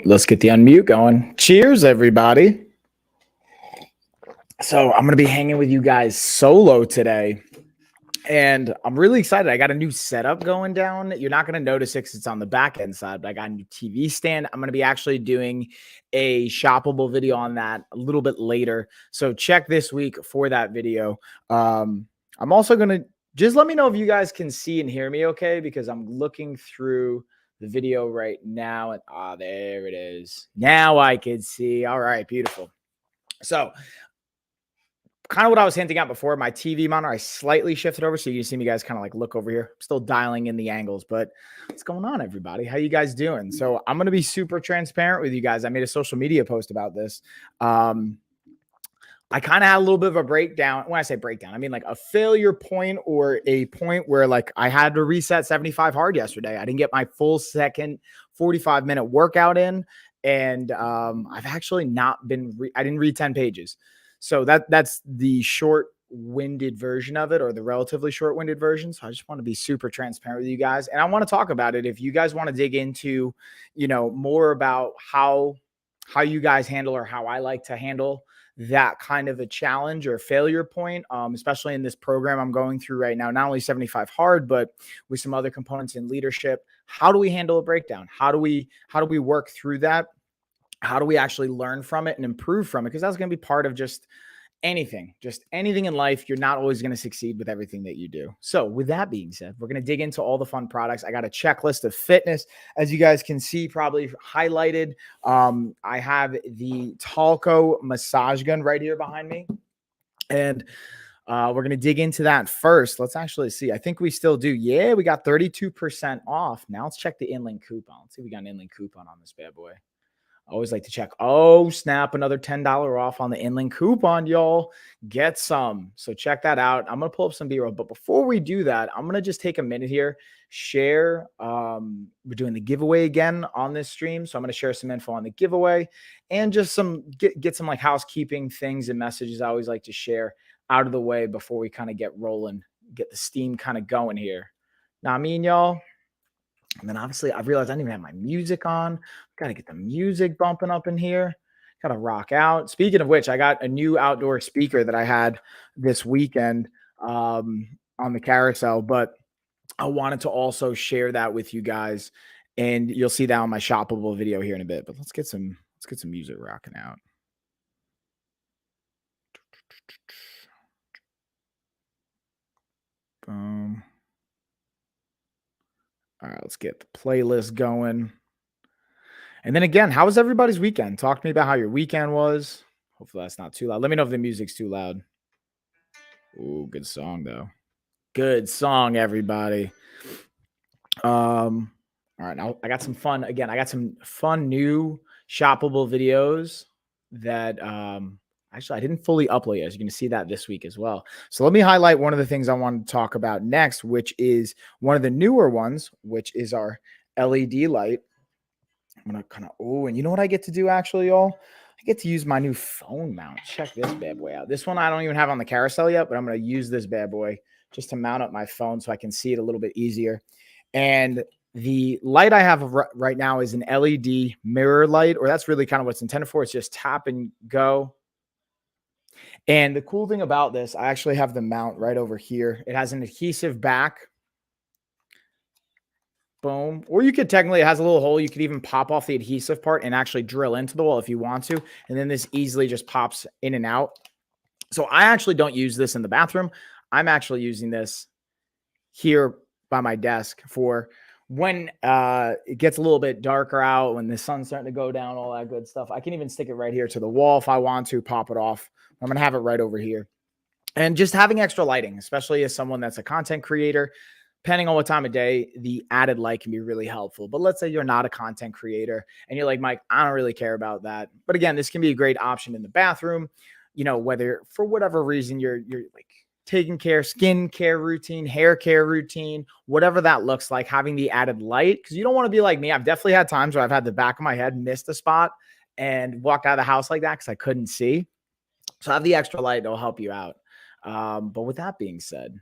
Let's get the unmute going. Cheers, everybody. So, I'm going to be hanging with you guys solo today. And I'm really excited. I got a new setup going down. You're not going to notice it 'cause it's on the back end side, but I got a new TV stand. I'm going to be actually doing a shoppable video on that a little bit later. So, check this week for that video. I'm also going to just let me know if you guys can see and hear me okay, because I'm looking through the video right now. And there it is. Now I can see. All right, beautiful. So, kind of what I was hinting at before, my TV monitor, I slightly shifted over so you can see me guys kind of like look over here. I'm still dialing in the angles, but what's going on, everybody? How you guys doing? So I'm going to be super transparent with you guys. I made a social media post about this. I kind of had a little bit of a breakdown. When I say breakdown, I mean like a failure point or a point where like I had to reset 75 hard yesterday. I didn't get my full second 45-minute workout in. And I've actually not been, I didn't read 10 pages. So that's the short-winded version of it, or the relatively short-winded version. So I just want to be super transparent with you guys. And I want to talk about it. If you guys want to dig into, more about how you guys handle, or how I like to handle that kind of a challenge or failure point, especially in this program I'm going through right now, not only 75 hard, but with some other components in leadership. How do we handle a breakdown? How do we work through that? How do we actually learn from it and improve from it? Because that's going to be part of just anything in life. You're not always going to succeed with everything that you do. So with that being said, we're going to dig into all the fun products. I got a checklist of fitness, as you guys can see, probably highlighted. I have the Talco massage gun right here behind me. And we're going to dig into that first. Let's actually see. I think we still do. Yeah, we got 32% off. Now let's check the InLink coupon. Let's see if we got an InLink coupon on this bad boy. I always like to check. Oh, snap. Another $10 off on the InLink coupon, y'all. Get some. So check that out. I'm going to pull up some B-roll. But before we do that, I'm going to just take a minute here. Share. We're doing the giveaway again on this stream. So I'm going to share some info on the giveaway and just get some like housekeeping things and messages I always like to share out of the way before we kind of get rolling, get the steam kind of going here. Now, I mean, y'all. And then obviously I realized I didn't even have my music on. Got to get the music bumping up in here. Got to rock out. Speaking of which, I got a new outdoor speaker that I had this weekend on the carousel, but I wanted to also share that with you guys, and you'll see that on my shoppable video here in a bit. But let's get some music rocking out. Boom. All right, let's get the playlist going. And then again, how was everybody's weekend? Talk to me about how your weekend was. Hopefully that's not too loud. Let me know if the music's too loud. Ooh, good song though. Good song, everybody. All right, now I got some fun. Again, I got some fun new shoppable videos that actually I didn't fully upload yet. You're going to see that this week as well. So let me highlight one of the things I want to talk about next, which is one of the newer ones, which is our LED light. I'm going to kind of, and you know what I get to do actually, y'all? I get to use my new phone mount. Check this bad boy out. This one I don't even have on the carousel yet, but I'm going to use this bad boy just to mount up my phone so I can see it a little bit easier. And the light I have right now is an LED mirror light, or that's really kind of what's intended for. It's just tap and go. And the cool thing about this, I actually have the mount right over here. It has an adhesive back. Boom. Or you could technically, it has a little hole. You could even pop off the adhesive part and actually drill into the wall if you want to. And then this easily just pops in and out. So I actually don't use this in the bathroom. I'm actually using this here by my desk for when it gets a little bit darker out, when the sun's starting to go down, all that good stuff. I can even stick it right here to the wall if I want to, pop it off. I'm going to have it right over here. And just having extra lighting, especially as someone that's a content creator, depending on what time of day, the added light can be really helpful. But let's say you're not a content creator and you're like, Mike, I don't really care about that. But again, this can be a great option in the bathroom, whether for whatever reason you're like taking care, skin care routine, hair care routine, whatever that looks like, having the added light, because you don't want to be like me. I've definitely had times where I've had the back of my head missed a spot and walked out of the house like that because I couldn't see. So have the extra light. It'll help you out. But with that being said,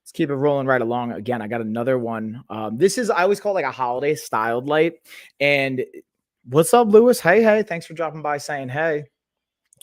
let's keep it rolling right along. Again, I got another one. This is, I always call it like a holiday styled light. And What's up, Lewis? Hey, thanks for dropping by saying hey.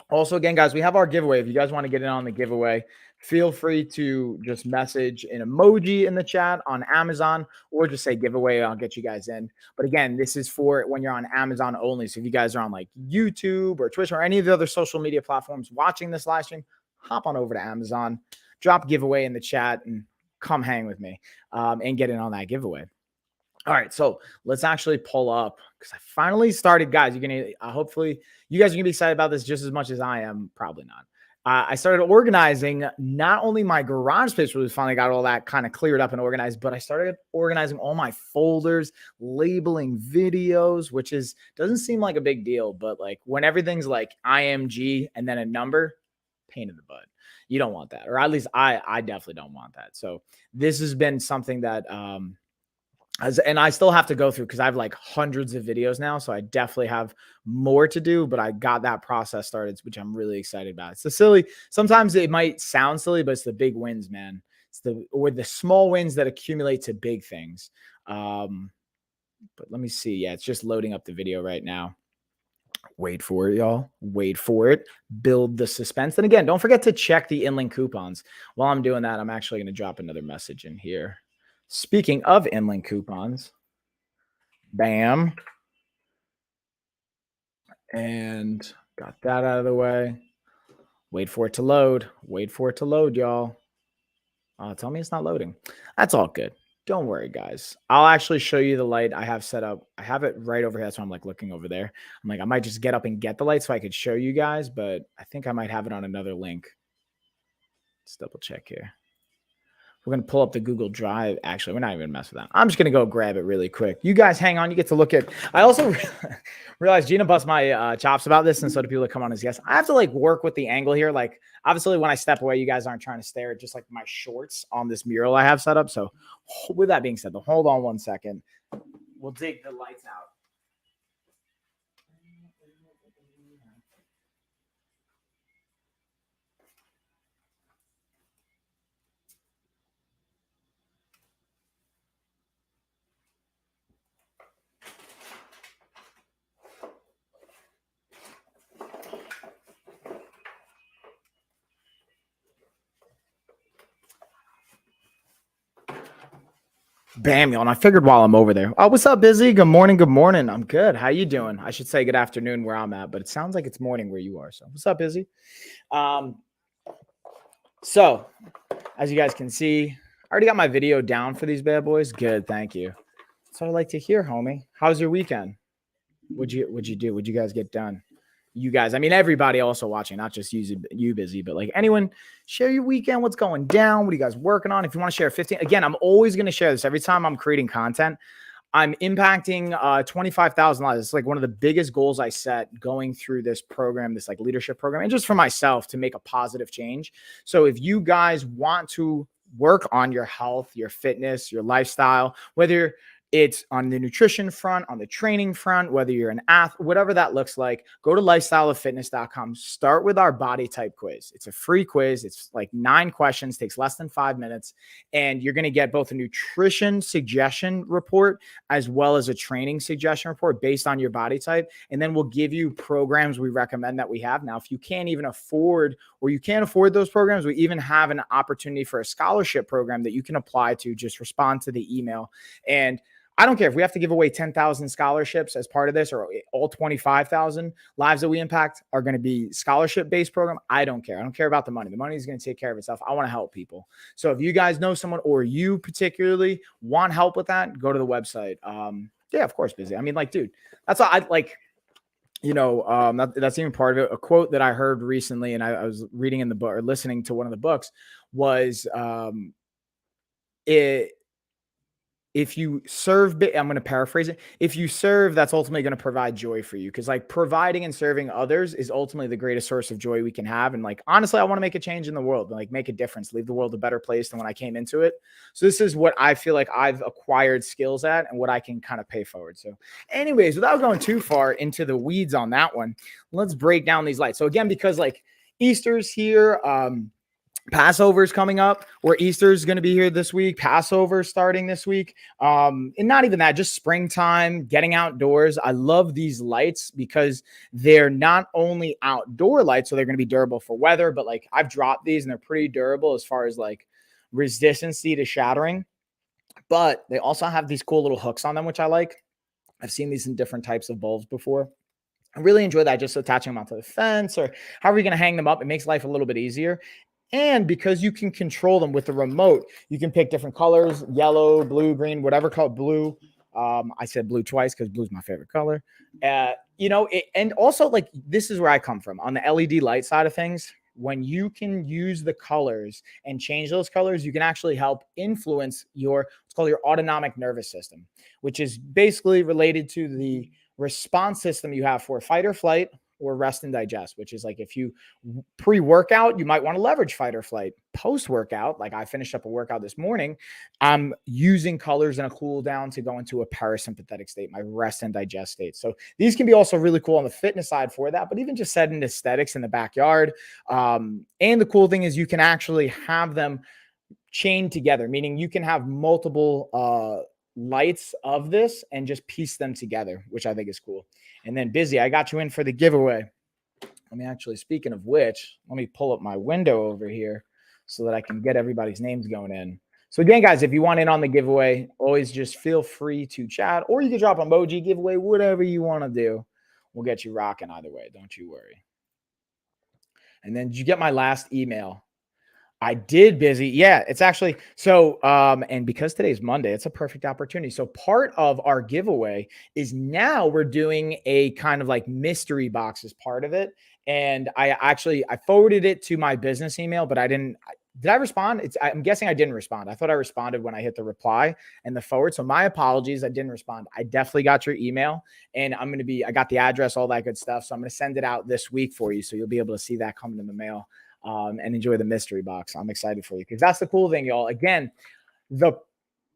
Also, again, guys, we have our giveaway. If you guys want to get in on the giveaway, feel free to just message an emoji in the chat on Amazon or just say giveaway. I'll get you guys in. But again, this is for when you're on Amazon only. So if you guys are on like YouTube or Twitch or any of the other social media platforms watching this live stream, hop on over to Amazon, drop giveaway in the chat, and come hang with me and get in on that giveaway. All right, so let's actually pull up because I finally started, guys. You're gonna hopefully you guys are gonna be excited about this just as much as I am. Probably not. I started organizing not only my garage space, where we finally got all that kind of cleared up and organized, but I started organizing all my folders, labeling videos, which doesn't seem like a big deal, but like when everything's like IMG and then a number, pain in the butt. You don't want that, or at least I definitely don't want that. So this has been something that and I still have to go through because I have like hundreds of videos now. So I definitely have more to do, but I got that process started, which I'm really excited about. It's the silly, sometimes it might sound silly, but it's the big wins, man. It's the small wins that accumulate to big things. But let me see. Yeah, it's just loading up the video right now. Wait for it, y'all. Wait for it. Build the suspense. And again, don't forget to check the inLink coupons. While I'm doing that, I'm actually going to drop another message in here. Speaking of inLink coupons, bam. And got that out of the way. Wait for it to load. Wait for it to load, y'all. Tell me it's not loading. That's all good. Don't worry, guys. I'll actually show you the light I have set up. I have it right over here. So I'm like looking over there. I'm like, I might just get up and get the light so I could show you guys, but I think I might have it on another link. Let's double check here. We're going to pull up the Google Drive. Actually, we're not even going to mess with that. I'm just going to go grab it really quick. You guys hang on. You get to look at. I also realized Gina busts my chops about this, and so do people that come on as guests. I have to like work with the angle here. Like, obviously, when I step away, you guys aren't trying to stare at just like my shorts on this mural I have set up. So, with that being said, hold on one second. We'll dig the lights out. Bam, y'all. And I figured while I'm over there. Oh, what's up, Busy? Good morning. Good morning. I'm good. How you doing? I should say good afternoon where I'm at, but it sounds like it's morning where you are. So what's up, Busy? So as you guys can see, I already got my video down for these bad boys. Good. Thank you. That's what I like to hear, homie. How's your weekend? What'd you do? What'd you guys get done? You guys, I mean, everybody also watching, not just you Busy, but like anyone, share your weekend. What's going down? What are you guys working on? If you want to share 15, again, I'm always going to share this every time I'm creating content. I'm impacting 25,000 lives. It's like one of the biggest goals I set going through this program, this like leadership program, and just for myself to make a positive change. So if you guys want to work on your health, your fitness, your lifestyle, whether it's on the nutrition front, on the training front, whether you're an athlete, whatever that looks like, go to lifestyleoffitness.com. Start with our body type quiz. It's a free quiz. It's like 9 questions, takes less than 5 minutes. And you're going to get both a nutrition suggestion report as well as a training suggestion report based on your body type. And then we'll give you programs we recommend that we have. Now, if you can't even afford or you can't afford those programs, we even have an opportunity for a scholarship program that you can apply to. Just respond to the email. And I don't care if we have to give away 10,000 scholarships as part of this, or all 25,000 lives that we impact are going to be scholarship-based program. I don't care. I don't care about the money. The money is going to take care of itself. I want to help people. So if you guys know someone or you particularly want help with that, go to the website. Yeah, of course, Busy. I mean, like, dude, that's all I like. You know, that's even part of it. A quote that I heard recently, and I was reading in the book or listening to one of the books was if you serve, I'm going to paraphrase it. If you serve, that's ultimately going to provide joy for you. Cause like providing and serving others is ultimately the greatest source of joy we can have. And like, honestly, I want to make a change in the world and like make a difference, leave the world a better place than when I came into it. So this is what I feel like I've acquired skills at and what I can kind of pay forward. So anyways, without going too far into the weeds on that one, let's break down these lights. So again, because like Easter's here, Passover is coming up, or Easter is going to be here this week. Passover starting this week. And not even that, just springtime, getting outdoors. I love these lights because they're not only outdoor lights, so they're going to be durable for weather, but like I've dropped these and they're pretty durable as far as like resistance to shattering. But they also have these cool little hooks on them, which I like. I've seen these in different types of bulbs before. I really enjoy that, just attaching them onto the fence or however you're going to hang them up. It makes life a little bit easier. And because you can control them with the remote, you can pick different colors, yellow, blue, green, whatever color, blue. I said blue twice because blue is my favorite color. And also like this is where I come from on the LED light side of things. When you can use the colors and change those colors, you can actually help influence what's called your autonomic nervous system, which is basically related to the response system you have for fight or flight or rest and digest, which is like if you pre-workout, you might want to leverage fight or flight. Post-workout, like I finished up a workout this morning, I'm using colors and a cool down to go into a parasympathetic state, my rest and digest state. So these can be also really cool on the fitness side for that, but even just setting aesthetics in the backyard. And the cool thing is you can actually have them chained together, meaning you can have multiple lights of this and just piece them together, which I think is cool. And then Busy, I got you in for the giveaway. Let me actually, speaking of which, let me pull up my window over here so that I can get everybody's names going in. So again, guys, if you want in on the giveaway, always just feel free to chat, or you can drop emoji giveaway, whatever you want to do. We'll get you rocking either way. Don't you worry. And then did you get my last email? I did, Busy. Yeah, it's actually so. And because today's Monday, it's a perfect opportunity. So part of our giveaway is now we're doing a kind of like mystery box as part of it. And I forwarded it to my business email, but I didn't. Did I respond? I'm guessing I didn't respond. I thought I responded when I hit the reply and the forward. So my apologies. I didn't respond. I definitely got your email, and I got the address, all that good stuff. So I'm going to send it out this week for you. So you'll be able to see that coming in the mail. And enjoy the mystery box. I'm excited for you because that's the cool thing, y'all. Again, the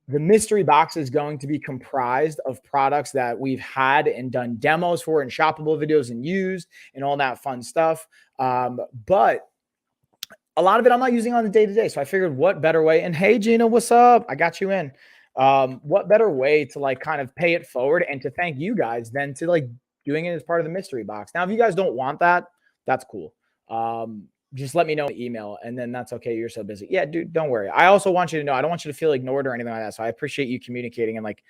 mystery box is going to be comprised of products that we've had and done demos for and shoppable videos and used and all that fun stuff. But a lot of it I'm not using on the day-to-day. So I figured what better way. And hey, Gina, what's up? I got you in. What better way to like kind of pay it forward and to thank you guys than to like doing it as part of the mystery box. Now, if you guys don't want that, that's cool. Just let me know in the email, and then that's okay. You're so busy. Yeah, dude, don't worry. I also want you to know, I don't want you to feel ignored or anything like that. So I appreciate you communicating, and like,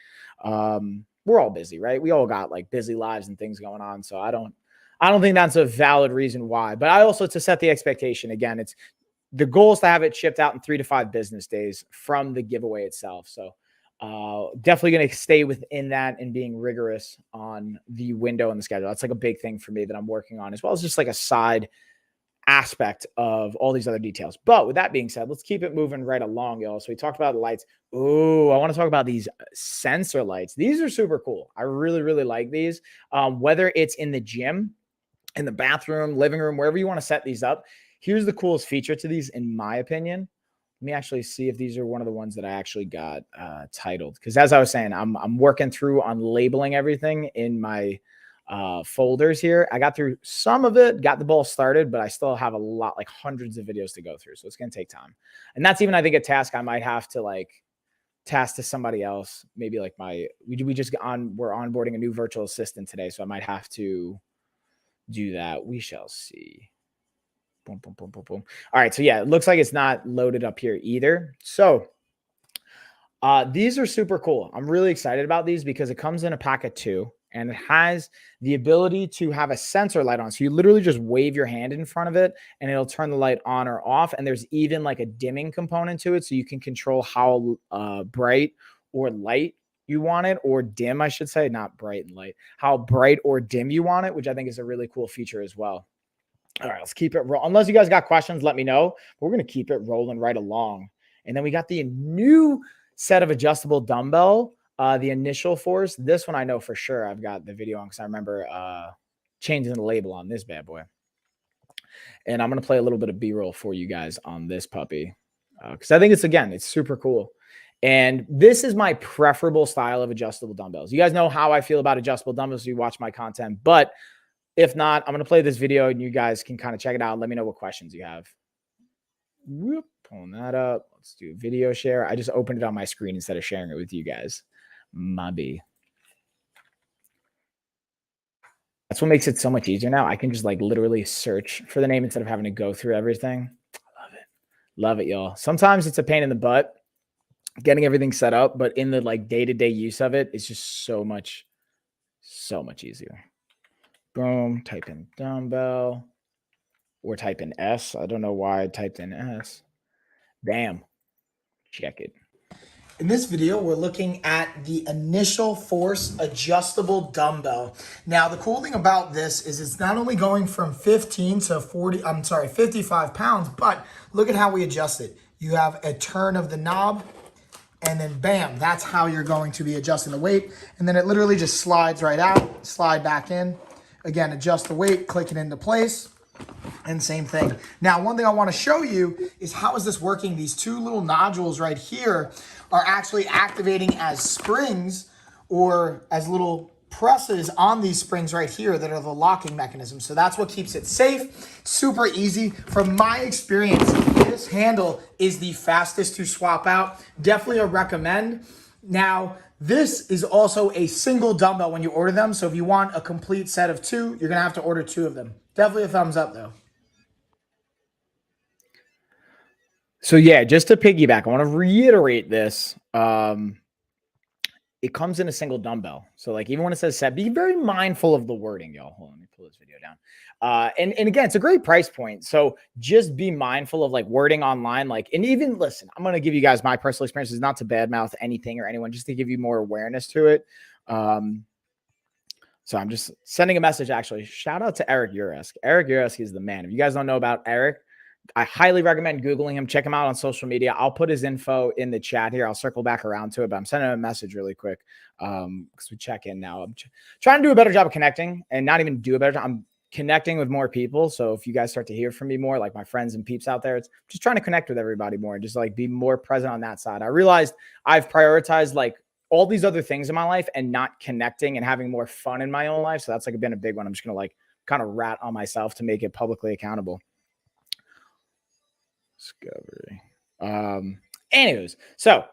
we're all busy, right? We all got like busy lives and things going on. So I don't think that's a valid reason why, but I also, to set the expectation again, it's the goal is to have it shipped out in 3 to 5 business days from the giveaway itself. So definitely going to stay within that and being rigorous on the window and the schedule. That's like a big thing for me that I'm working on, as well as just like a side aspect of all these other details. But with that being said, let's keep it moving right along, y'all. So we talked about the lights. Oh, I want to talk about these sensor lights. These are super cool. I really, really like these. Whether it's in the gym, in the bathroom, living room, wherever you want to set these up. Here's the coolest feature to these, in my opinion. Let me actually see if these are one of the ones that I actually got titled. Because as I was saying, I'm working through on labeling everything in my folders here. I got through some of it, got the ball started, but I still have a lot, like hundreds of videos to go through. So it's going to take time. And that's even, I think, a task I might have to like task to somebody else. Maybe like we're onboarding a new virtual assistant today. So I might have to do that. We shall see. Boom, boom, boom, boom, boom. All right. So yeah, it looks like it's not loaded up here either. So these are super cool. I'm really excited about these because it comes in a pack of 2. And it has the ability to have a sensor light on. So you literally just wave your hand in front of it and it'll turn the light on or off. And there's even like a dimming component to it. So you can control how bright or light you want it, or dim, I should say, not bright and light, how bright or dim you want it, which I think is a really cool feature as well. All right, let's keep it rolling. Unless you guys got questions, let me know. But we're going to keep it rolling right along. And then we got the new set of adjustable dumbbell. The Initial Force. This one I know for sure I've got the video on because I remember changing the label on this bad boy. And I'm going to play a little bit of B-roll for you guys on this puppy because I think it's super cool. And this is my preferable style of adjustable dumbbells. You guys know how I feel about adjustable dumbbells if you watch my content. But if not, I'm going to play this video and you guys can kind of check it out and let me know what questions you have. Whoop, pulling that up. Let's do video share. I just opened it on my screen instead of sharing it with you guys. Maybe. That's what makes it so much easier now. I can just like literally search for the name instead of having to go through everything. Love it. Love it, y'all. Sometimes it's a pain in the butt getting everything set up, but in the like day-to-day use of it, it's just so much easier. Boom, type in dumbbell or type in S. I don't know why I typed in S. Bam. Check it. In this video, we're looking at the Initial Force adjustable dumbbell. Now, the cool thing about this is it's not only going from 55 pounds, but look at how we adjust it. You have a turn of the knob, and then bam, that's how you're going to be adjusting the weight. And then it literally just slides right out, slide back in. Again, adjust the weight, click it into place. And same thing. Now, one thing I want to show you is how is this working? These two little nodules right here are actually activating as springs or as little presses on these springs right here that are the locking mechanism. So that's what keeps it safe, super easy. From my experience, this handle is the fastest to swap out. Definitely a recommend. Now, this is also a single dumbbell when you order them. So if you want a complete set of two, you're going to have to order two of them. Definitely a thumbs up though. So yeah, just to piggyback, I want to reiterate this. It comes in a single dumbbell. So like even when it says set, be very mindful of the wording, y'all. Hold on, let me pull this video down. And again, it's a great price point. So just be mindful of like wording online. Like, and even listen, I'm going to give you guys my personal experiences, not to badmouth anything or anyone, just to give you more awareness to it. So I'm just sending a message, actually. Shout out to Eric Uresk. Eric Uresk is the man. If you guys don't know about Eric, I highly recommend Googling him. Check him out on social media. I'll put his info in the chat here. I'll circle back around to it, but I'm sending him a message really quick because we check in now. I'm trying to do a better job of connecting and not even do a better job. I'm connecting with more people. So if you guys start to hear from me more, like my friends and peeps out there, it's just trying to connect with everybody more and just like be more present on that side. I realized I've prioritized like all these other things in my life and not connecting and having more fun in my own life. So that's like been a big one. I'm just going to like kind of rat on myself to make it publicly accountable. Discovery. Anyways, so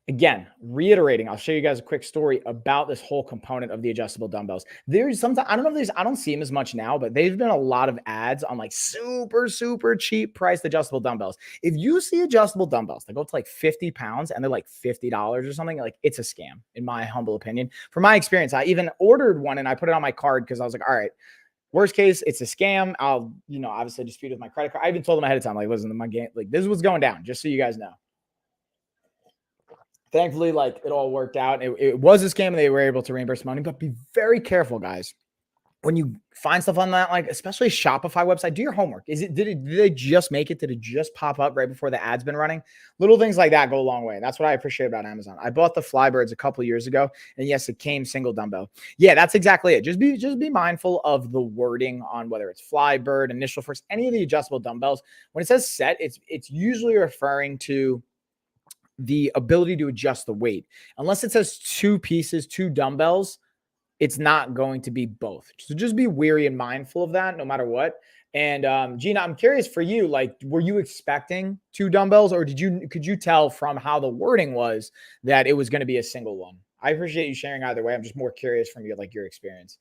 again, reiterating, I'll show you guys a quick story about this whole component of the adjustable dumbbells. There's sometimes, I don't know if there's, I don't see them as much now, but there's been a lot of ads on like super cheap priced adjustable dumbbells. If you see adjustable dumbbells that go to like 50 pounds and they're like $50 or something, like it's a scam, in my humble opinion. From my experience, I even ordered one and I put it on my card because I was like, all right, worst case, it's a scam. I'll, obviously dispute with my credit card. I even told them ahead of time, like, listen, my game, like, this is what's going down, just so you guys know. Thankfully, like, it all worked out. It was a scam and they were able to reimburse money, but be very careful, guys. When you find stuff on that, like especially Shopify website, do your homework. Did they just make it? Did it just pop up right before the ad's been running? Little things like that go a long way. And that's what I appreciate about Amazon. I bought the Flybirds a couple years ago, and yes, it came single dumbbell. Yeah, that's exactly it. Just be mindful of the wording on whether it's Flybird, Initial Force, any of the adjustable dumbbells. When it says set, it's usually referring to the ability to adjust the weight. Unless it says two pieces, two dumbbells, it's not going to be both. So just be wary and mindful of that no matter what. And Gina, I'm curious for you, like, were you expecting two dumbbells or could you tell from how the wording was that it was going to be a single one? I appreciate you sharing either way. I'm just more curious from you, like your experience.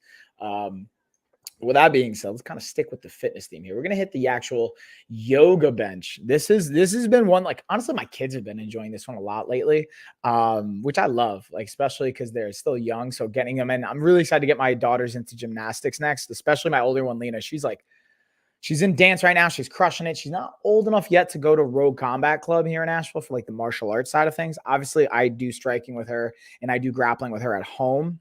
With that being said, let's kind of stick with the fitness theme here. We're going to hit the actual yoga bench. This has been one, like, honestly, my kids have been enjoying this one a lot lately, which I love, like, especially because they're still young. So getting them in, I'm really excited to get my daughters into gymnastics next, especially my older one, Lena. She's in dance right now. She's crushing it. She's not old enough yet to go to Rogue Combat Club here in Asheville for like the martial arts side of things. Obviously, I do striking with her and I do grappling with her at home,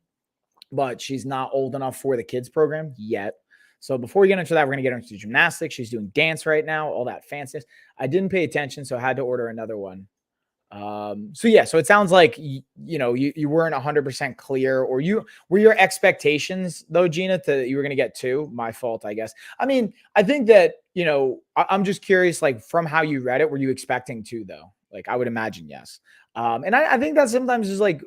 but she's not old enough for the kids program yet. So before we get into that, we're going to get into gymnastics. She's doing dance right now, all that fanciness. I didn't pay attention, so I had to order another one. So it sounds like, you weren't 100% clear, or were your expectations though, Gina, that you were going to get two? My fault, I guess. I mean, I think that, I'm just curious, like from how you read it, were you expecting two though? Like I would imagine yes. And I think that sometimes is like,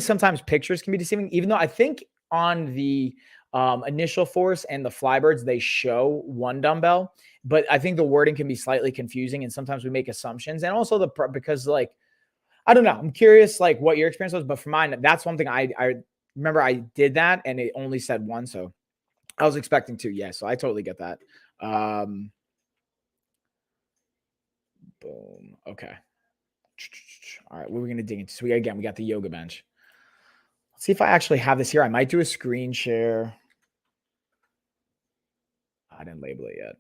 sometimes pictures can be deceiving, even though I think on the Initial Force and the Flybirds, they show one dumbbell, but I think the wording can be slightly confusing, and sometimes we make assumptions. And also because like, I don't know, I'm curious like what your experience was, but for mine, that's one thing I remember I did that and it only said one, so I was expecting two. Yeah, so I totally get that. Boom. Okay. All right, what are we gonna dig into? So we got the yoga bench. Let's see if I actually have this here. I might do a screen share. I didn't label it yet.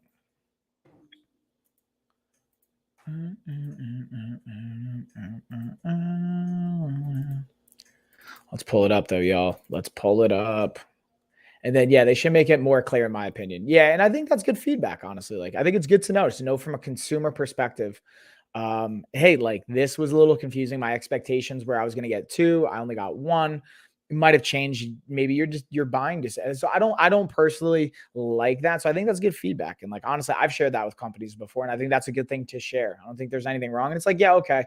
Let's pull it up though, y'all. Let's pull it up. And then, yeah, they should make it more clear, in my opinion. Yeah, and I think that's good feedback, honestly. Like, I think it's good to know from a consumer perspective. Hey, like this was a little confusing. My expectations where I was going to get two, I only got one. It might have changed. Maybe you're buying this. So I don't personally like that. So I think that's good feedback. And like honestly, I've shared that with companies before, and I think that's a good thing to share. I don't think there's anything wrong. And it's like, yeah, okay.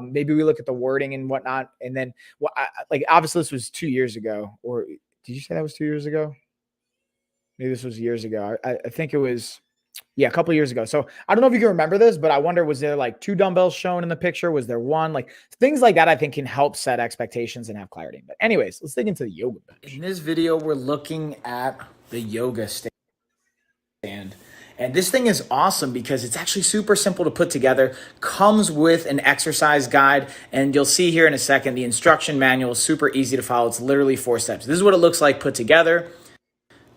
Maybe we look at the wording and whatnot, and then like obviously this was 2 years ago, or did you say that was 2 years ago? Maybe this was years ago. I think it was, yeah, a couple of years ago. So I don't know if you can remember this, but I wonder, was there like two dumbbells shown in the picture? Was there one? Like things like that, I think can help set expectations and have clarity. But anyways, let's dig into the yoga bench. In this video, we're looking at the yoga stand. And this thing is awesome because it's actually super simple to put together, comes with an exercise guide, and you'll see here in a second, the instruction manual is super easy to follow. It's literally 4 steps. This is what it looks like put together.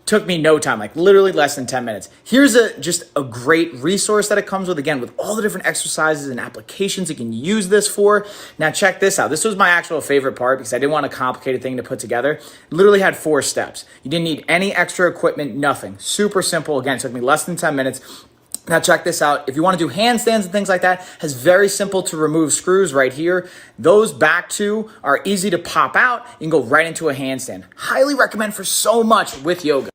Took me no time, like literally less than 10 minutes. Here's just a great resource that it comes with, again, with all the different exercises and applications you can use this for. Now check this out. This was my actual favorite part because I didn't want a complicated thing to put together. It literally had 4 steps. You didn't need any extra equipment, nothing. Super simple. Again, it took me less than 10 minutes. Now check this out. If you want to do handstands and things like that, has very simple to remove screws right here. Those back two are easy to pop out. You can go right into a handstand. Highly recommend for so much with yoga.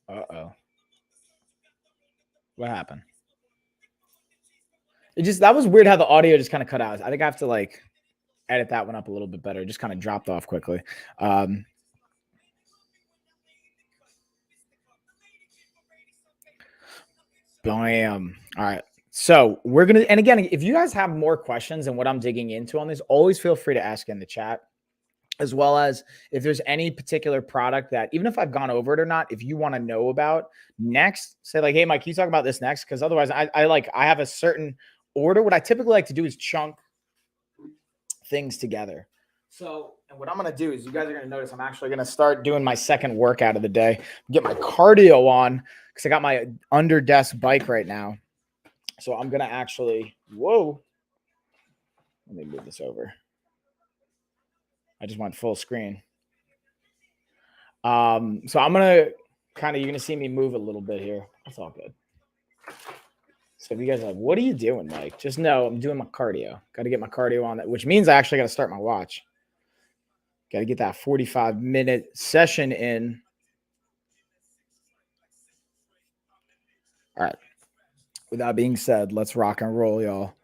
Uh-oh. What happened? That was weird how the audio just kind of cut out. I think I have to like edit that one up a little bit better. It just kind of dropped off quickly. Bam. All right. So we're going to, and again, if you guys have more questions than what I'm digging into on this, always feel free to ask in the chat. As well as if there's any particular product that, even if I've gone over it or not, if you want to know about next, say like, hey, Mike, can you talk about this next? Because otherwise I have a certain order. What I typically like to do is chunk things together. So, and what I'm going to do is you guys are going to notice I'm actually going to start doing my second workout of the day, get my cardio on because I got my under desk bike right now. So I'm going to actually, whoa, let me move this over. I just went full screen. So I'm going to you're going to see me move a little bit here. That's all good. So if you guys are like, what are you doing, Mike? Just know I'm doing my cardio. Got to get my cardio on that, which means I actually got to start my watch. Got to get that 45-minute session in. All right. With that being said, let's rock and roll, y'all.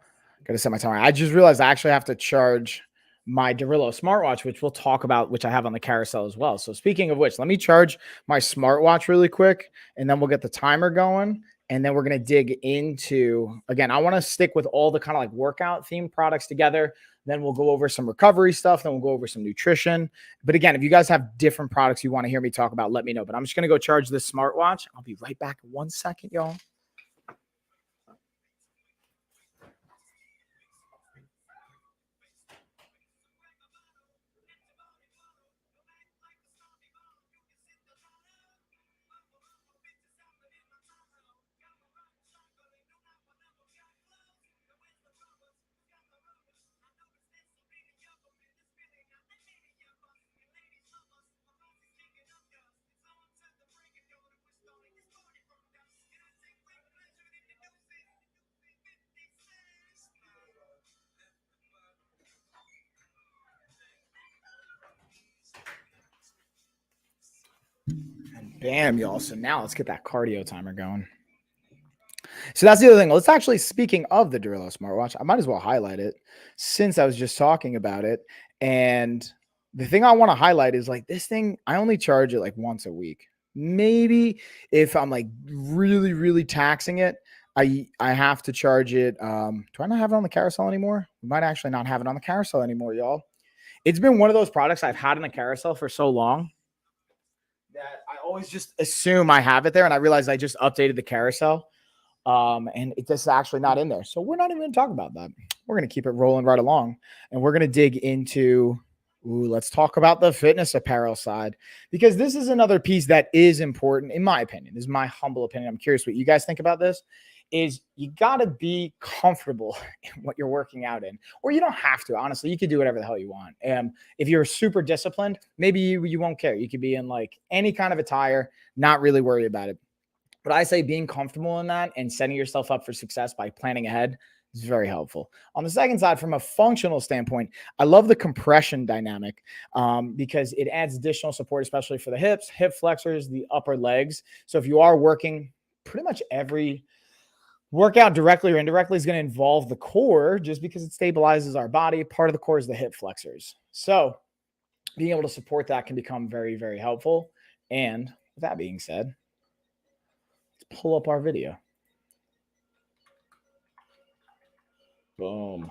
Got to set my timer. I just realized I actually have to charge my Darillo smartwatch, which we'll talk about, which I have on the carousel as well. So speaking of which, let me charge my smartwatch really quick, and then we'll get the timer going. And then we're going to dig into, again, I want to stick with all the kind of like workout themed products together. Then we'll go over some recovery stuff. Then we'll go over some nutrition. But again, if you guys have different products you want to hear me talk about, let me know. But I'm just going to go charge this smartwatch. I'll be right back in 1 second, y'all. And bam, y'all. So now let's get that cardio timer going. So that's the other thing. Let's actually, speaking of the Darillo smartwatch, I might as well highlight it since I was just talking about it. And the thing I want to highlight is like this thing, I only charge it like once a week. Maybe if I'm like really, really taxing it, I have to charge it. Do I not have it on the carousel anymore? We might actually not have it on the carousel anymore, y'all. It's been one of those products I've had in the carousel for so long that I always just assume I have it there, and I realized I just updated the carousel. And it's just actually not in there. So we're not even going to talk about that. We're going to keep it rolling right along, and we're going to dig into, let's talk about the fitness apparel side, because this is another piece that is important, in my opinion. This is my humble opinion. I'm curious what you guys think about this. Is you got to be comfortable in what you're working out in, or you don't have to. Honestly, you could do whatever the hell you want. If you're super disciplined, maybe you won't care. You could be in like any kind of attire, not really worry about it. But I say being comfortable in that and setting yourself up for success by planning ahead is very helpful. On the second side, from a functional standpoint, I love the compression dynamic because it adds additional support, especially for the hips, hip flexors, the upper legs. So if you are working, pretty much every workout directly or indirectly is going to involve the core just because it stabilizes our body. Part of the core is the hip flexors. So being able to support that can become very, very helpful. And with that being said, let's pull up our video. Boom.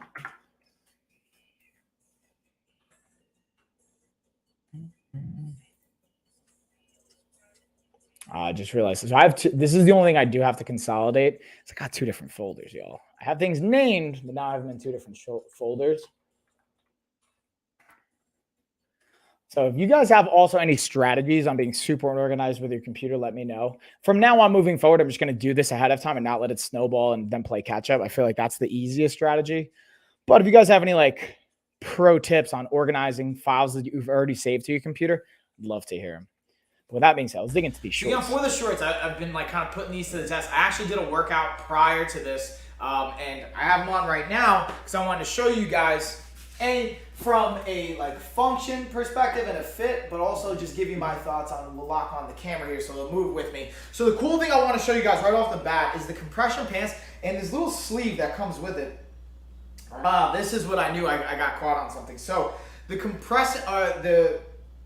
I just realized. So I have this is the only thing I do have to consolidate. I got two different folders, y'all. I have things named, but now I have them in two different folders. So if you guys have also any strategies on being super organized with your computer, let me know. From now on moving forward, I'm just going to do this ahead of time and not let it snowball and then play catch up. I feel like that's the easiest strategy. But if you guys have any like pro tips on organizing files that you've already saved to your computer, I'd love to hear them. With that being said, let's dig into these shorts. For the shorts, I've been like kind of putting these to the test. I actually did a workout prior to this, and I have them on right now because I wanted to show you guys from a like function perspective and a fit, but also just give you my thoughts on. We'll lock on the camera here so they'll move with me. So the cool thing I want to show you guys right off the bat is the compression pants and this little sleeve that comes with it. This is what I knew I got caught on something. So the the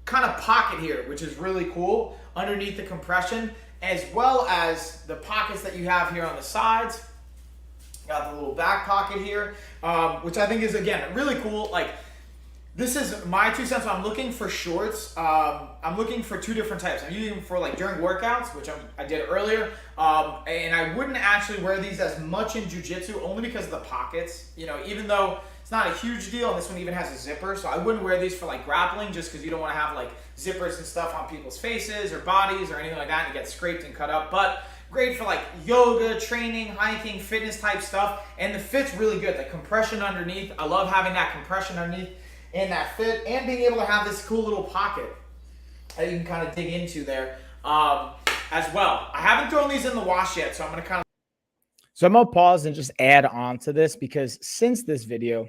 kind of pocket here, which is really cool underneath the compression, as well as the pockets that you have here on the sides. Got the little back pocket here, which I think is, again, really cool. Like, this is my 2 cents. I'm looking for shorts. I'm looking for two different types. I'm using them for like during workouts, which I did earlier. And I wouldn't actually wear these as much in jiu-jitsu only because of the pockets. You know, even though it's not a huge deal, and this one even has a zipper, so I wouldn't wear these for like grappling just because you don't want to have like zippers and stuff on people's faces or bodies or anything like that and get scraped and cut up. But great for like yoga, training, hiking, fitness type stuff. And the fit's really good. The compression underneath, I love having that compression underneath and that fit, and being able to have this cool little pocket that you can kind of dig into there as well. I haven't thrown these in the wash yet, so I'm going to kind of... So I'm going to pause and just add on to this because since this video,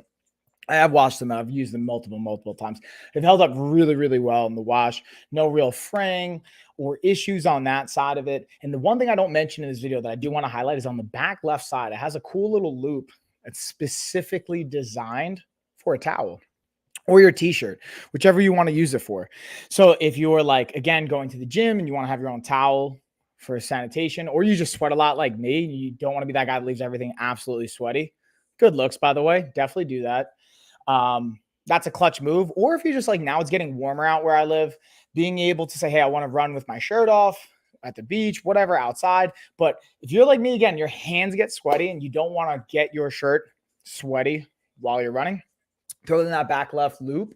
I have washed them. I've used them multiple times. They've held up really, really well in the wash. No real fraying or issues on that side of it. And the one thing I don't mention in this video that I do want to highlight is on the back left side. It has a cool little loop that's specifically designed for a towel or your t-shirt, whichever you want to use it for. So if you're like, again, going to the gym and you want to have your own towel for sanitation, or you just sweat a lot like me, you don't want to be that guy that leaves everything absolutely sweaty. Good looks, by the way. Definitely do that. That's a clutch move. Or if you're just like, now it's getting warmer out where I live, being able to say, hey, I want to run with my shirt off at the beach, whatever, outside. But if you're like me, again, your hands get sweaty and you don't want to get your shirt sweaty while you're running, throw it in that back left loop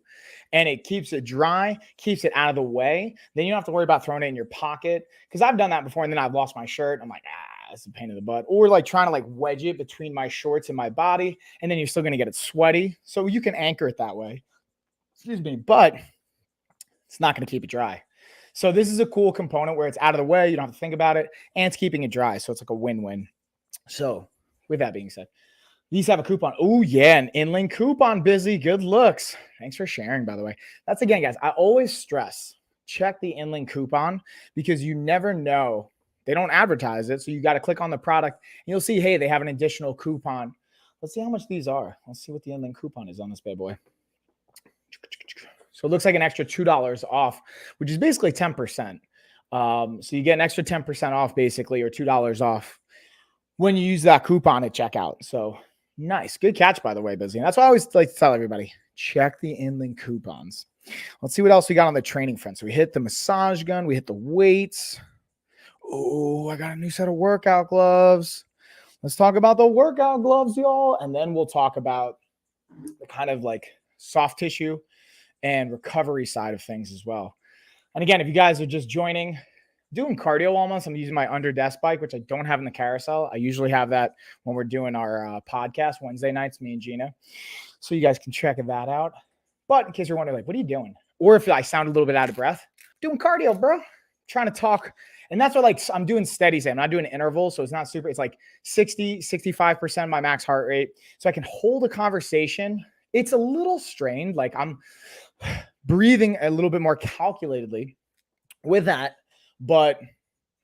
and it keeps it dry, keeps it out of the way. Then you don't have to worry about throwing it in your pocket. Because I've done that before and then I've lost my shirt. I'm like, that's a pain in the butt. Or like trying to like wedge it between my shorts and my body. And then you're still going to get it sweaty. So you can anchor it that way. Excuse me. But it's not going to keep it dry. So this is a cool component where it's out of the way. You don't have to think about it. And it's keeping it dry. So it's like a win-win. So with that being said, these have a coupon. Oh, yeah, an inland coupon, Busy. Good looks. Thanks for sharing, by the way. That's, again, guys, I always stress, check the inland coupon because you never know. They don't advertise it, so you got to click on the product. And you'll see, hey, they have an additional coupon. Let's see how much these are. Let's see what the inland coupon is on this bad boy. So it looks like an extra $2 off, which is basically 10%. So you get an extra 10% off basically, or $2 off when you use that coupon at checkout. So nice. Good catch, by the way, Busy. And that's why I always like to tell everybody, check the Inland coupons. Let's see what else we got on the training front. So we hit the massage gun. We hit the weights. Oh, I got a new set of workout gloves. Let's talk about the workout gloves, y'all. And then we'll talk about the kind of like soft tissue and recovery side of things as well. And again, if you guys are just joining, doing cardio almost, I'm using my under desk bike, which I don't have in the carousel. I usually have that when we're doing our podcast Wednesday nights, me and Gina. So you guys can check that out. But in case you're wondering, like, what are you doing? Or if I sound a little bit out of breath, doing cardio, bro. Trying to talk. And that's what, like, I'm doing steady state. I'm not doing intervals. So it's not super. It's like 60, 65% my max heart rate. So I can hold a conversation. It's a little strained. Like I'm breathing a little bit more calculatedly with that, but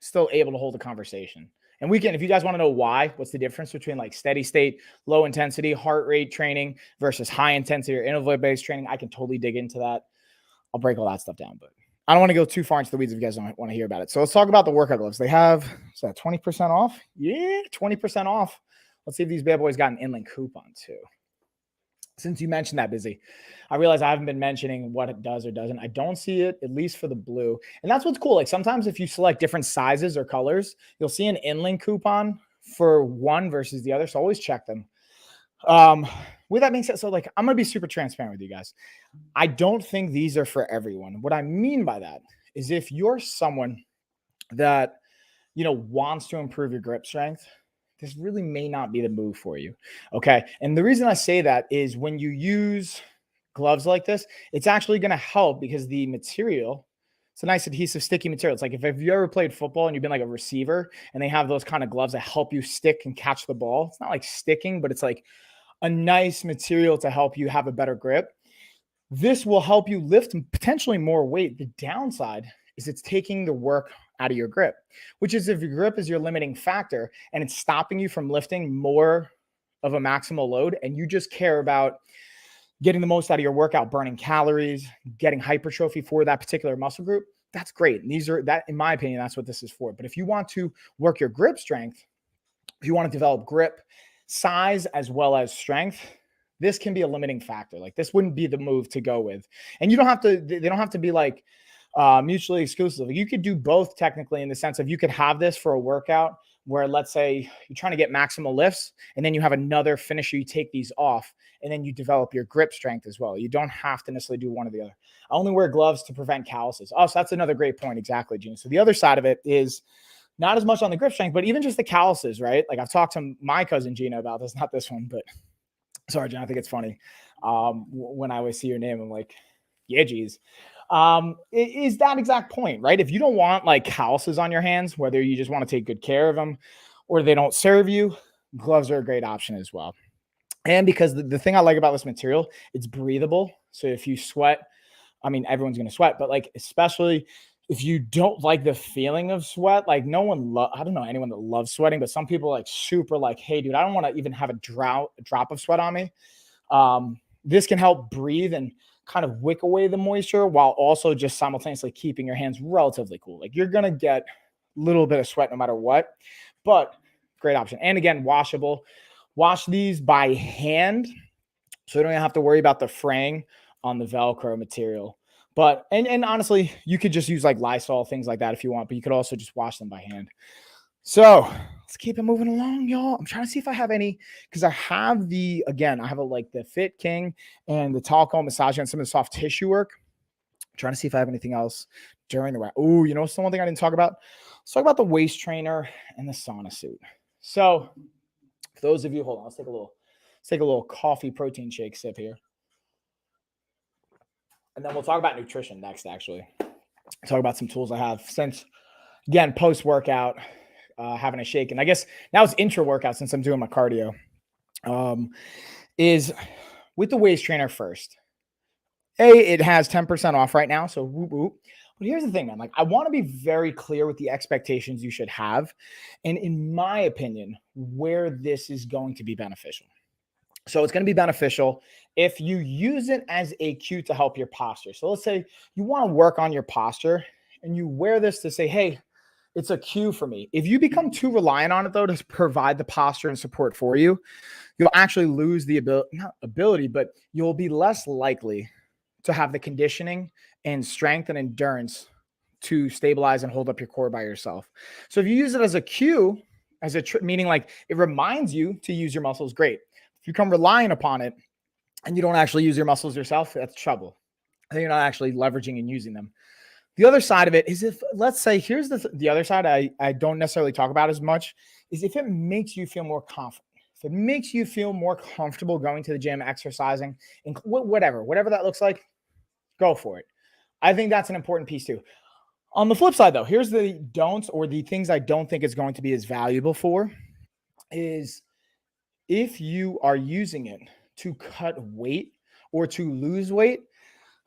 still able to hold a conversation. And we can, if you guys want to know why, what's the difference between like steady state, low intensity, heart rate training versus high intensity or interval-based training, I can totally dig into that. I'll break all that stuff down, but I don't want to go too far into the weeds if you guys don't want to hear about it. So let's talk about the workout gloves. They have, is that 20% off? Yeah, 20% off. Let's see if these bad boys got an Inland coupon too. Since you mentioned that, Busy, I realize I haven't been mentioning what it does or doesn't. I don't see it, at least for the blue. And that's what's cool. Like sometimes if you select different sizes or colors, you'll see an Inland coupon for one versus the other. So always check them. With that being said, so like I'm going to be super transparent with you guys. I don't think these are for everyone. What I mean by that is if you're someone that, you know, wants to improve your grip strength, this really may not be the move for you. Okay. And the reason I say that is when you use gloves like this, it's actually going to help because the material, it's a nice adhesive, sticky material. It's like if you ever played football and you've been like a receiver and they have those kind of gloves that help you stick and catch the ball. It's not like sticking, but it's like a nice material to help you have a better grip. This will help you lift potentially more weight. The downside is it's taking the work out of your grip, which is if your grip is your limiting factor and it's stopping you from lifting more of a maximal load and you just care about getting the most out of your workout, burning calories, getting hypertrophy for that particular muscle group, that's great. And these are that, in my opinion, that's what this is for. But if you want to work your grip strength, if you want to develop grip, size, as well as strength, this can be a limiting factor. Like this wouldn't be the move to go with. And you don't have to, they don't have to be like mutually exclusive. You could do both technically in the sense of you could have this for a workout where let's say you're trying to get maximal lifts and then you have another finisher, you take these off and then you develop your grip strength as well. You don't have to necessarily do one or the other. I only wear gloves to prevent calluses. Oh, so that's another great point. Exactly, Gina. So the other side of it is not as much on the grip strength, but even just the calluses, right? Like I've talked to my cousin Gina about this, not this one, but sorry, Gina, I think it's funny. When I always see your name, I'm like, yeah, geez. Is that exact point, right? If you don't want like calluses on your hands, whether you just want to take good care of them or they don't serve you, gloves are a great option as well. And because the thing I like about this material, it's breathable. So if you sweat, I mean, everyone's going to sweat, but like, especially if you don't like the feeling of sweat, like no one, I don't know anyone that loves sweating, but some people like super like, hey dude, I don't want to even have a drop of sweat on me. This can help breathe and kind of wick away the moisture while also just simultaneously keeping your hands relatively cool. Like you're going to get a little bit of sweat no matter what, but great option. And again, washable. Wash these by hand so you don't have to worry about the fraying on the Velcro material. But, and honestly, you could just use like Lysol, things like that if you want, but you could also just wash them by hand. So let's keep it moving along, y'all. I'm trying to see if I have any, because I have I have like the Fit King and the Talco massage and some of the soft tissue work. I'm trying to see if I have anything else during the round. Oh, you know, so one thing I didn't talk about. Let's talk about the waist trainer and the sauna suit. So for those of you, hold on, let's take a little coffee protein shake sip here. And then we'll talk about nutrition next, actually. Talk about some tools I have since, again, post-workout, having a shake. And I guess now it's intra-workout since I'm doing my cardio, is with the waist trainer first. It has 10% off right now, so whoop, whoop. But here's the thing, man. Like, I want to be very clear with the expectations you should have. And in my opinion, where this is going to be beneficial. So it's going to be beneficial if you use it as a cue to help your posture. So let's say you want to work on your posture and you wear this to say, hey, it's a cue for me. If you become too reliant on it, though, to provide the posture and support for you, you'll actually lose the ability, but you'll be less likely to have the conditioning and strength and endurance to stabilize and hold up your core by yourself. So if you use it as a cue, as a meaning like it reminds you to use your muscles, great. If you come relying upon it and you don't actually use your muscles yourself, that's trouble. I think you're not actually leveraging and using them. The other side of it is if, let's say, here's the other side I don't necessarily talk about as much, is if it makes you feel more confident. If it makes you feel more comfortable going to the gym, exercising, and whatever that looks like, go for it. I think that's an important piece too. On the flip side, though, here's the don'ts or the things I don't think it's going to be as valuable for is if you are using it to cut weight or to lose weight,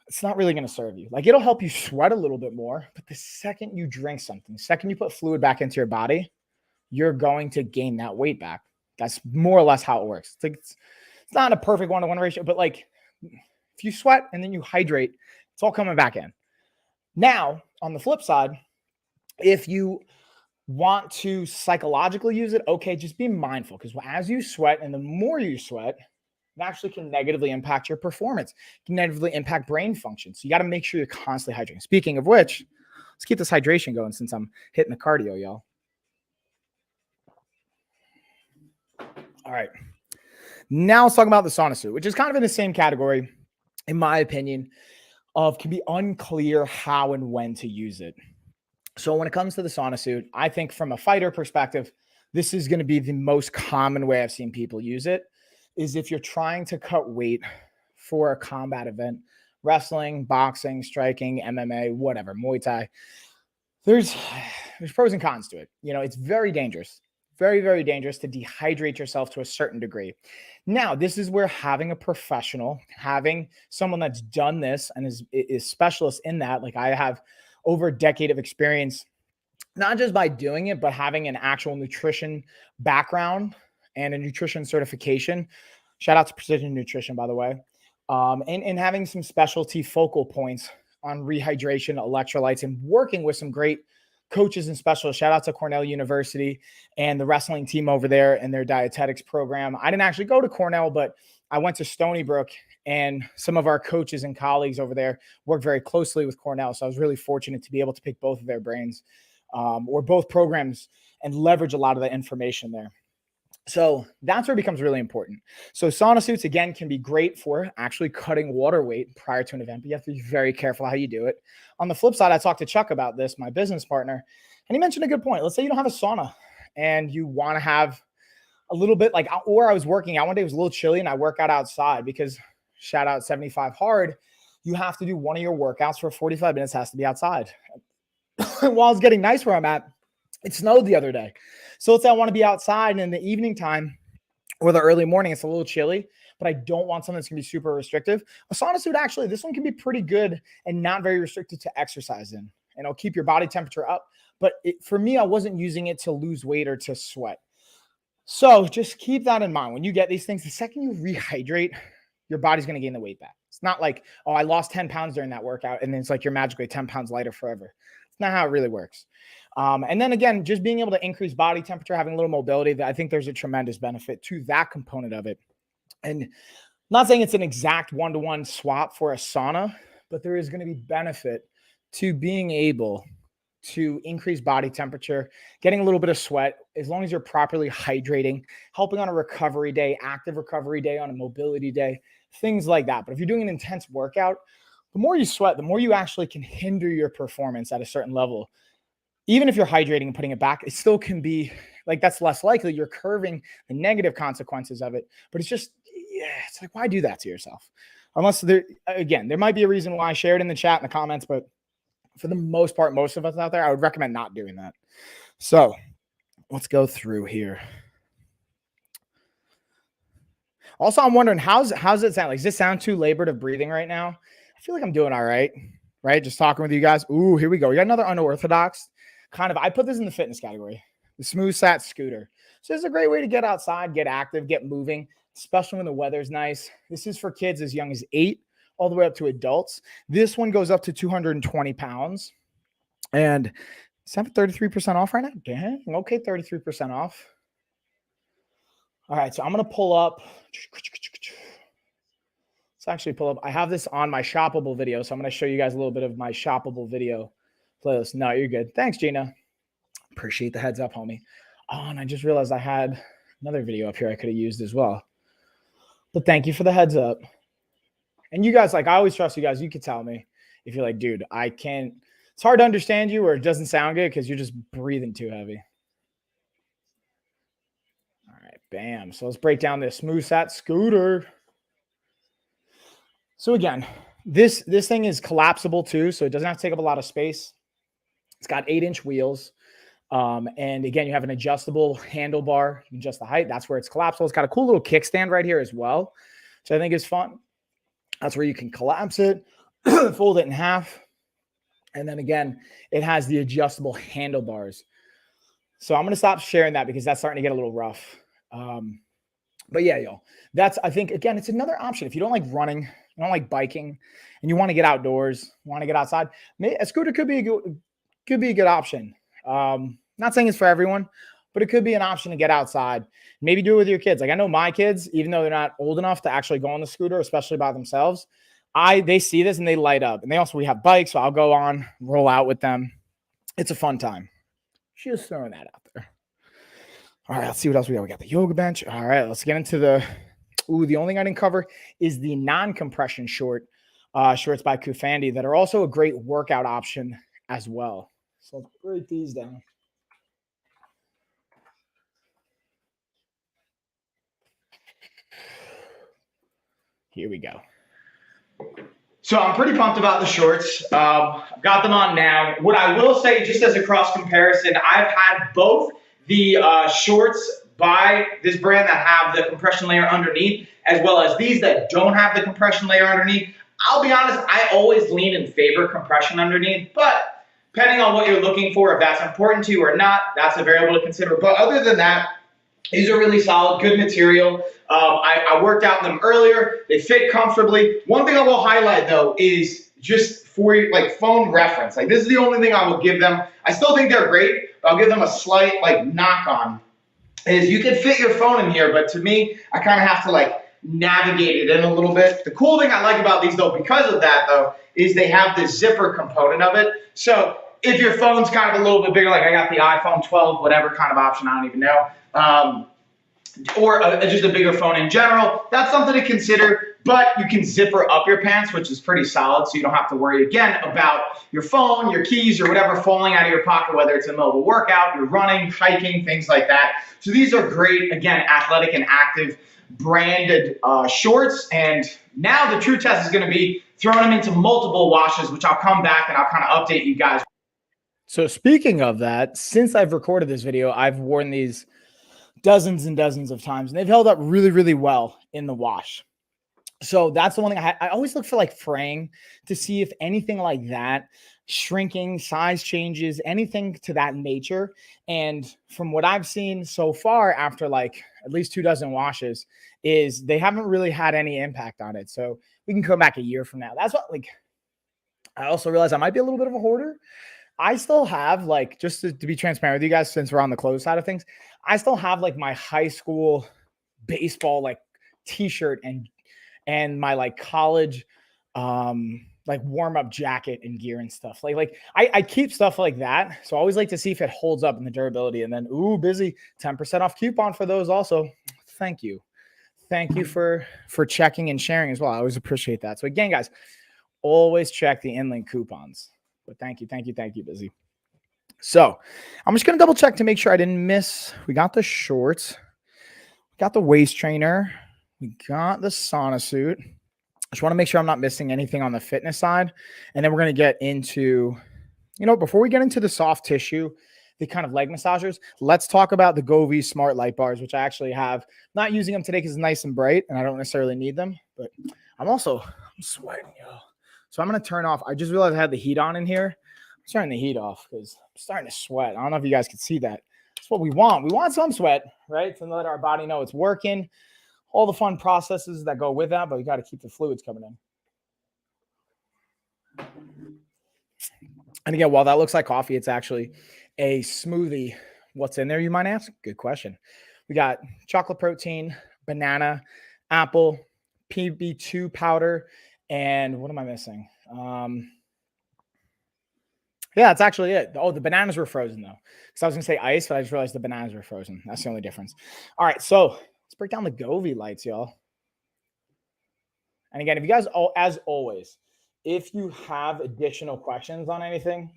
it's not really going to serve you. Like it'll help you sweat a little bit more, but the second you drink something, second you put fluid back into your body, you're going to gain that weight back. That's more or less how it works. It's not a perfect 1-to-1 ratio, but like if you sweat and then you hydrate, it's all coming back in. Now, on the flip side, if you want to psychologically use it, okay, just be mindful because as you sweat and the more you sweat, it actually can negatively impact your performance, can negatively impact brain function. So you got to make sure you're constantly hydrating. Speaking of which, let's keep this hydration going since I'm hitting the cardio, y'all. All right. Now let's talk about the sauna suit, which is kind of in the same category, in my opinion, of can be unclear how and when to use it. So when it comes to the sauna suit, I think from a fighter perspective, this is going to be the most common way I've seen people use it, is if you're trying to cut weight for a combat event, wrestling, boxing, striking, MMA, whatever, Muay Thai, there's pros and cons to it. You know, it's very dangerous, very, very dangerous to dehydrate yourself to a certain degree. Now, this is where having a professional, having someone that's done this and is specialist in that, like I have over a decade of experience, not just by doing it, but having an actual nutrition background and a nutrition certification. Shout out to Precision Nutrition, by the way. And having some specialty focal points on rehydration, electrolytes, and working with some great coaches and specialists. Shout out to Cornell University and the wrestling team over there and their dietetics program. I didn't actually go to Cornell, but I went to Stony Brook, and some of our coaches and colleagues over there worked very closely with Cornell. So I was really fortunate to be able to pick both of their brains or both programs and leverage a lot of the information there. So that's where it becomes really important. So sauna suits, again, can be great for actually cutting water weight prior to an event, but you have to be very careful how you do it. On the flip side, I talked to Chuck about this, my business partner, and he mentioned a good point. Let's say you don't have a sauna and you want to have a little bit like, or I was working out one day, it was a little chilly and I work out outside because shout out 75 Hard, you have to do one of your workouts for 45 minutes, has to be outside. While it's getting nice where I'm at, it snowed the other day. So let's say I want to be outside and in the evening time or the early morning, it's a little chilly, but I don't want something that's going to be super restrictive. A sauna suit, actually, this one can be pretty good and not very restricted to exercise in. And it'll keep your body temperature up. But for me, I wasn't using it to lose weight or to sweat. So just keep that in mind. When you get these things, the second you rehydrate, your body's going to gain the weight back. It's not like, oh, I lost 10 pounds during that workout, and then it's like you're magically 10 pounds lighter forever. It's not how it really works. And then again, just being able to increase body temperature, having a little mobility, I think there's a tremendous benefit to that component of it. And I'm not saying it's an exact one-to-one swap for a sauna, but there is going to be benefit to being able to increase body temperature, getting a little bit of sweat, as long as you're properly hydrating, helping on a recovery day, active recovery day, on a mobility day, things like that. But if you're doing an intense workout, the more you sweat, the more you actually can hinder your performance at a certain level. Even if you're hydrating and putting it back, it still can be like, that's less likely. You're curving the negative consequences of it, but it's just, yeah, it's like, why do that to yourself? Unless there might be a reason why. I shared in the chat in the comments, but for the most part, most of us out there, I would recommend not doing that. So let's go through here. Also, I'm wondering, how's it sound? Like, does this sound too labored of breathing right now? I feel like I'm doing all right, right? Just talking with you guys. Ooh, here we go. We got another unorthodox kind of, I put this in the fitness category, the smooth sat scooter. So this is a great way to get outside, get active, get moving, especially when the weather's nice. This is for kids as young as 8 all the way up to adults. This one goes up to 220 pounds. And is that 33% off right now? Dang, okay, 33% off. All right, so I'm going to pull up. Let's actually pull up. I have this on my shoppable video, so I'm going to show you guys a little bit of my shoppable video playlist. No, you're good. Thanks, Gina. Appreciate the heads up, homie. Oh, and I just realized I had another video up here I could have used as well. But thank you for the heads up. And you guys, like, I always trust you guys. You could tell me if you're like, dude, I can't. It's hard to understand you or it doesn't sound good because you're just breathing too heavy. All right, bam. So let's break down this SmoothSat scooter. So again, this thing is collapsible too, so it doesn't have to take up a lot of space. It's got 8-inch wheels. And again, you have an adjustable handlebar. You can adjust the height. That's where it's collapsible. It's got a cool little kickstand right here as well, which I think is fun. That's where you can collapse it, fold it in half. And then again, it has the adjustable handlebars. So I'm going to stop sharing that because that's starting to get a little rough. But yeah, y'all, I think, again, it's another option. If you don't like running, you don't like biking, and you want to get outdoors, want to get outside, a scooter could be a good option. Not saying it's for everyone, but it could be an option to get outside. Maybe do it with your kids. Like I know my kids, even though they're not old enough to actually go on the scooter, especially by themselves, they see this and they light up. And we have bikes, so I'll go on, roll out with them. It's a fun time. Just throwing that out there. All right, let's see what else we got. We got the yoga bench. All right, let's get into the only thing I didn't cover is the non-compression shorts by Kufandi that are also a great workout option as well. So let's break these down. Here we go. So I'm pretty pumped about the shorts. I've got them on now. What I will say, just as a cross comparison, I've had both the shorts by this brand that have the compression layer underneath, as well as these that don't have the compression layer underneath. I'll be honest, I always lean in favor compression underneath, but depending on what you're looking for, if that's important to you or not, that's a variable to consider. But other than that, these are really solid, good material. I worked out in them earlier. They fit comfortably. One thing I will highlight, though, is just for like phone reference. Like this is the only thing I will give them. I still think they're great, but I'll give them a slight like knock on. Is you can fit your phone in here, but to me, I kind of have to like navigate it in a little bit. The cool thing I like about these, though, because of that, though, is they have the zipper component of it. So if your phone's kind of a little bit bigger, like I got the iPhone 12, whatever kind of option, I don't even know, or just a bigger phone in general, that's something to consider. But you can zipper up your pants, which is pretty solid, so you don't have to worry, again, about your phone, your keys, or whatever falling out of your pocket, whether it's in the middle of a workout, you're running, hiking, things like that. So these are great, again, athletic and active branded shorts. And now the true test is going to be throwing them into multiple washes, which I'll come back and I'll kind of update you guys. So speaking of that, since I've recorded this video, I've worn these dozens and dozens of times, and they've held up really, really well in the wash. So that's the one thing I always look for, like fraying, to see if anything like that, shrinking, size changes, anything to that nature. And from what I've seen so far, after like at least 24 washes, is they haven't really had any impact on it. So we can come back a year from now. That's what, like, I also realize I might be a little bit of a hoarder. I still have, like, just to be transparent with you guys, since we're on the clothes side of things, I still have like my high school baseball like t-shirt and my like college like warm-up jacket and gear and stuff. Like I keep stuff like that. So I always like to see if it holds up in the durability. And then busy 10% off coupon for those also. Thank you. Thank you for checking and sharing as well. I always appreciate that. So again, guys, always check the in-link coupons. But thank you, Busy. So I'm just going to double check to make sure I didn't miss. We got the shorts. We got the waist trainer. We got the sauna suit. I just want to make sure I'm not missing anything on the fitness side. And then we're going to get into, before we get into the soft tissue, the kind of leg massagers, let's talk about the Govee Smart Light Bars, which I actually have. Not using them today because it's nice and bright and I don't necessarily need them. But I'm sweating, yo. So I'm going to turn off. I just realized I had the heat on in here. I'm turning the heat off because I'm starting to sweat. I don't know if you guys can see that. That's what we want. We want some sweat, right? To let our body know it's working. All the fun processes that go with that, but we got to keep the fluids coming in. And again, while that looks like coffee, it's actually a smoothie. What's in there, you might ask? Good question. We got chocolate protein, banana, apple, PB2 powder, and what am I missing? Yeah, that's actually it. Oh, the bananas were frozen though. Because I was gonna say ice, but I just realized the bananas were frozen. That's the only difference. All right, so let's break down the Govee lights, y'all. And again, if you guys, as always, if you have additional questions on anything,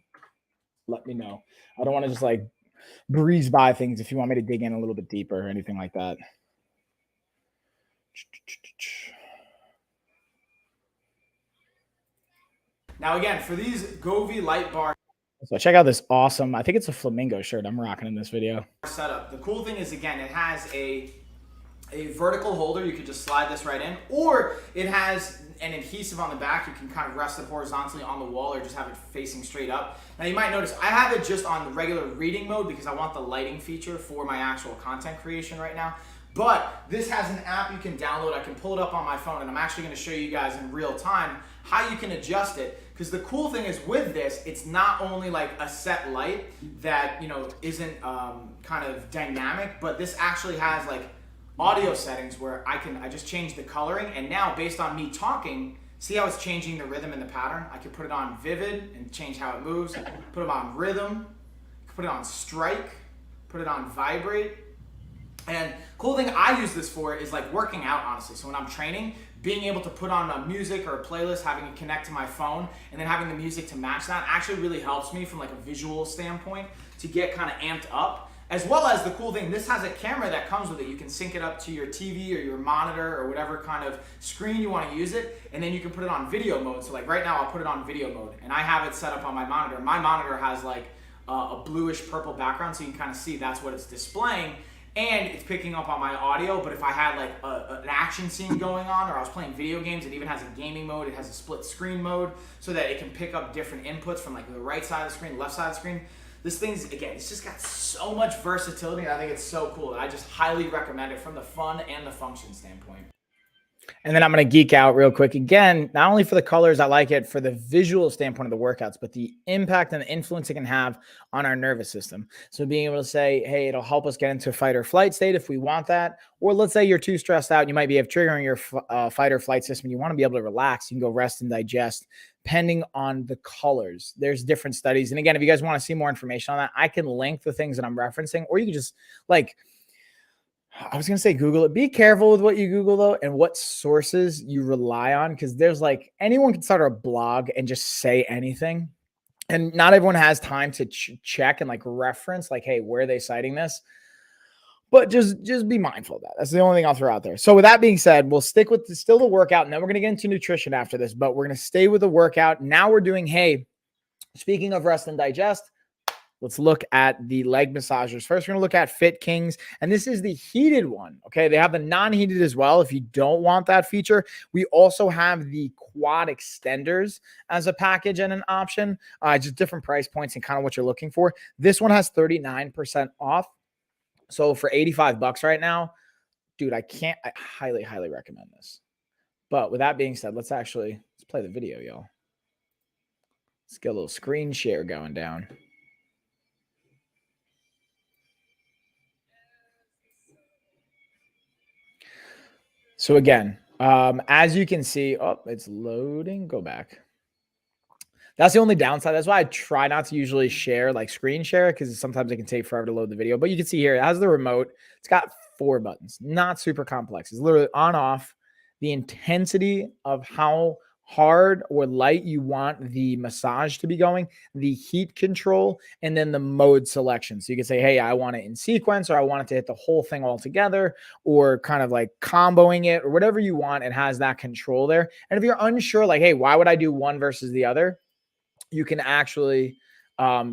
let me know. I don't want to just like breeze by things if you want me to dig in a little bit deeper or anything like that. Now, again, for these Govee light bar So check out this awesome, I think it's a flamingo shirt I'm rocking in this video. setup. The cool thing is, again, it has a vertical holder. You could just slide this right in, or it has an adhesive on the back. You can kind of rest it horizontally on the wall or just have it facing straight up. Now you might notice I have it just on the regular reading mode because I want the lighting feature for my actual content creation right now. But this has an app you can download. I can pull it up on my phone, and I'm actually going to show you guys in real time how you can adjust it. Because the cool thing is with this, it's not only like a set light that, you know, isn't kind of dynamic, but this actually has like audio settings where I just change the coloring, and now based on me talking, see how it's changing the rhythm and the pattern? I can put it on vivid and change how it moves, put it on rhythm, put it on strike, put it on vibrate. And cool thing I use this for is like working out, honestly. So when I'm training, being able to put on a music or a playlist, having it connect to my phone, and then having the music to match that actually really helps me from like a visual standpoint to get kind of amped up. As well as the cool thing, this has a camera that comes with it. You can sync it up to your TV or your monitor or whatever kind of screen you want to use it, and then you can put it on video mode. So like right now, I'll put it on video mode, and I have it set up on my monitor. My monitor has like a bluish purple background, so you can kind of see that's what it's displaying, and it's picking up on my audio. But if I had like an action scene going on, or I was playing video games, it even has a gaming mode. It has a split screen mode so that it can pick up different inputs from like the right side of the screen, left side of the screen. This thing's, again, it's just got so much versatility, and I think it's so cool. I just highly recommend it from the fun and the function standpoint. And then I'm going to geek out real quick again, not only for the colors, I like it for the visual standpoint of the workouts, but the impact and the influence it can have on our nervous system. So being able to say, hey, it'll help us get into a fight or flight state if we want that. Or let's say you're too stressed out, you might be triggering your fight or flight system. You want to be able to relax. You can go rest and digest, depending on the colors. There's different studies. And again, if you guys want to see more information on that, I can link the things that I'm referencing, or you can just like, I was going to say Google it. Be careful with what you Google though, and what sources you rely on. Cause there's like, anyone can start a blog and just say anything. And not everyone has time to check and like reference like, hey, where are they citing this? But just be mindful of that. That's the only thing I'll throw out there. So with that being said, we'll stick with still the workout, and then we're going to get into nutrition after this, but we're going to stay with the workout. Now we're doing, hey, speaking of rest and digest, let's look at the leg massagers. First, we're going to look at Fit Kings, and this is the heated one. Okay, they have the non-heated as well if you don't want that feature. We also have the quad extenders as a package and an option, just different price points and kind of what you're looking for. This one has 39% off. So for $85 right now, dude, I highly, highly recommend this. But with that being said, let's play the video, y'all. Let's get a little screen share going down. So again, as you can see, oh, it's loading. Go back. That's the only downside. That's why I try not to usually share, like screen share, because sometimes it can take forever to load the video. But you can see here, it has the remote. It's got 4 buttons, not super complex. It's literally on, off, the intensity of how hard or light you want the massage to be going, the heat control, and then the mode selection. So you can say, hey, I want it in sequence, or I want it to hit the whole thing all together, or kind of like comboing it, or whatever you want. It has that control there. And if you're unsure, like, hey, why would I do one versus the other? You can actually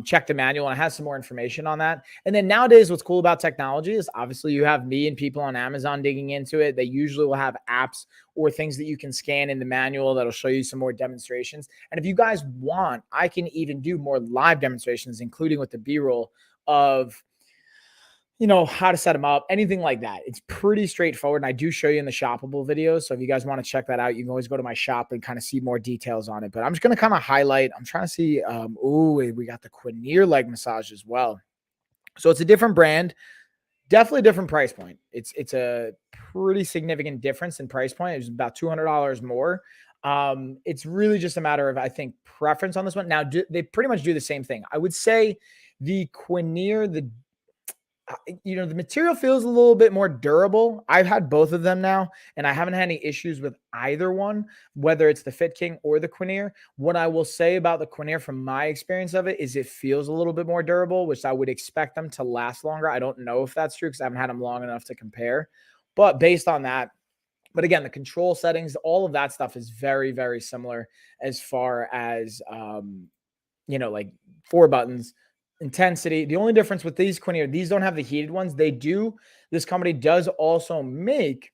check the manual, and it has some more information on that. And then nowadays, what's cool about technology is obviously you have me and people on Amazon digging into it. They usually will have apps or things that you can scan in the manual that'll show you some more demonstrations. And if you guys want, I can even do more live demonstrations, including with the B-roll of you know, how to set them up, anything like that. It's pretty straightforward. And I do show you in the shoppable videos. So if you guys want to check that out, you can always go to my shop and kind of see more details on it. But I'm just going to kind of highlight. I'm trying to see. We got the Quinier leg massage as well. So it's a different brand, definitely a different price point. It's a pretty significant difference in price point. It's about $200 more. It's really just a matter of, I think, preference on this one. Now, they pretty much do the same thing. I would say the Quinier, the material feels a little bit more durable. I've had both of them now, and I haven't had any issues with either one, whether it's the Fit King or the Quinier. What I will say about the Quinier from my experience of it is it feels a little bit more durable, which I would expect them to last longer. I don't know if that's true because I haven't had them long enough to compare, but based on that, but again, the control settings, all of that stuff is very, very similar as far as, like 4 buttons, intensity. The only difference with these Quinier, these don't have the heated ones. This company does also make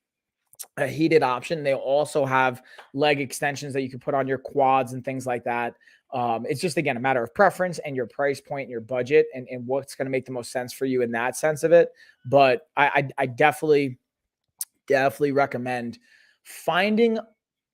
a heated option. They also have leg extensions that you can put on your quads and things like that. It's just, again, a matter of preference and your price point and your budget and what's going to make the most sense for you in that sense of it. But I definitely recommend finding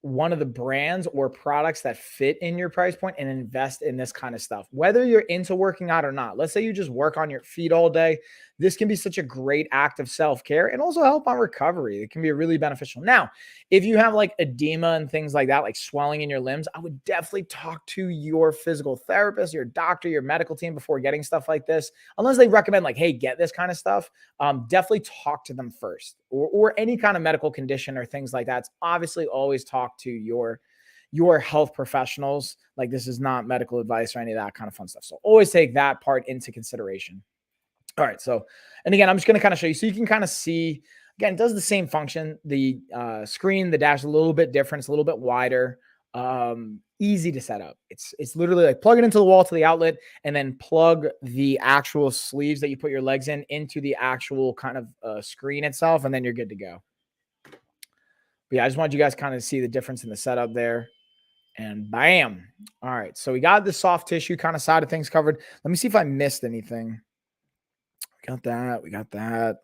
one of the brands or products that fit in your price point and invest in this kind of stuff, whether you're into working out or not. Let's say you just work on your feet all day. This can be such a great act of self-care and also help on recovery. It can be really beneficial. Now, if you have like edema and things like that, like swelling in your limbs, I would definitely talk to your physical therapist, your doctor, your medical team before getting stuff like this. Unless they recommend like, hey, get this kind of stuff, definitely talk to them first, or any kind of medical condition or things like that. It's obviously always talk to your health professionals. Like, this is not medical advice or any of that kind of fun stuff. So always take that part into consideration. All right. So, and again, I'm just going to kind of show you so you can kind of see, again, it does the same function. The screen, the dash, a little bit different. It's a little bit wider, easy to set up. It's literally like plug it into the wall to the outlet and then plug the actual sleeves that you put your legs in into the actual kind of screen itself. And then you're good to go. But yeah, I just wanted you guys kind of see the difference in the setup there. And bam. All right. So we got the soft tissue kind of side of things covered. Let me see if I missed anything. We got that.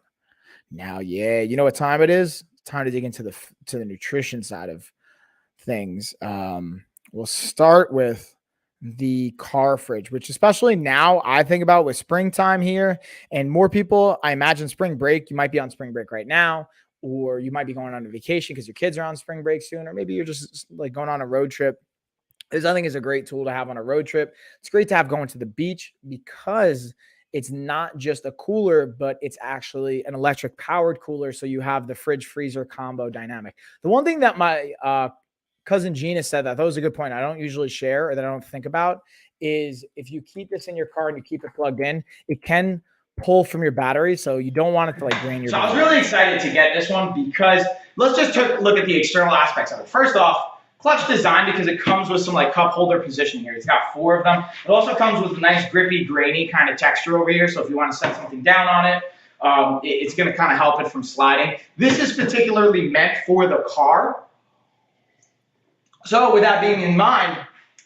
Now, yeah, you know what time it is? It's time to dig into the nutrition side of things. We'll start with the car fridge, which especially now I think about with springtime here and more people, I imagine spring break, you might be on spring break right now, or you might be going on a vacation because your kids are on spring break soon, or maybe you're just like going on a road trip. This, I think, is a great tool to have on a road trip. It's great to have going to the beach because it's not just a cooler, but it's actually an electric powered cooler. So you have the fridge freezer combo dynamic. The one thing that my cousin Gina said that I thought was a good point, I don't usually share or that I don't think about, is if you keep this in your car and you keep it plugged in, it can pull from your battery. So you don't want it to like drain your battery. I was really excited to get this one because let's just look at the external aspects of it. First off, clutch design because it comes with some like cup holder position here. It's got 4 of them. It also comes with a nice grippy, grainy kind of texture over here. So if you want to set something down on it, it's going to kind of help it from sliding. This is particularly meant for the car. So with that being in mind,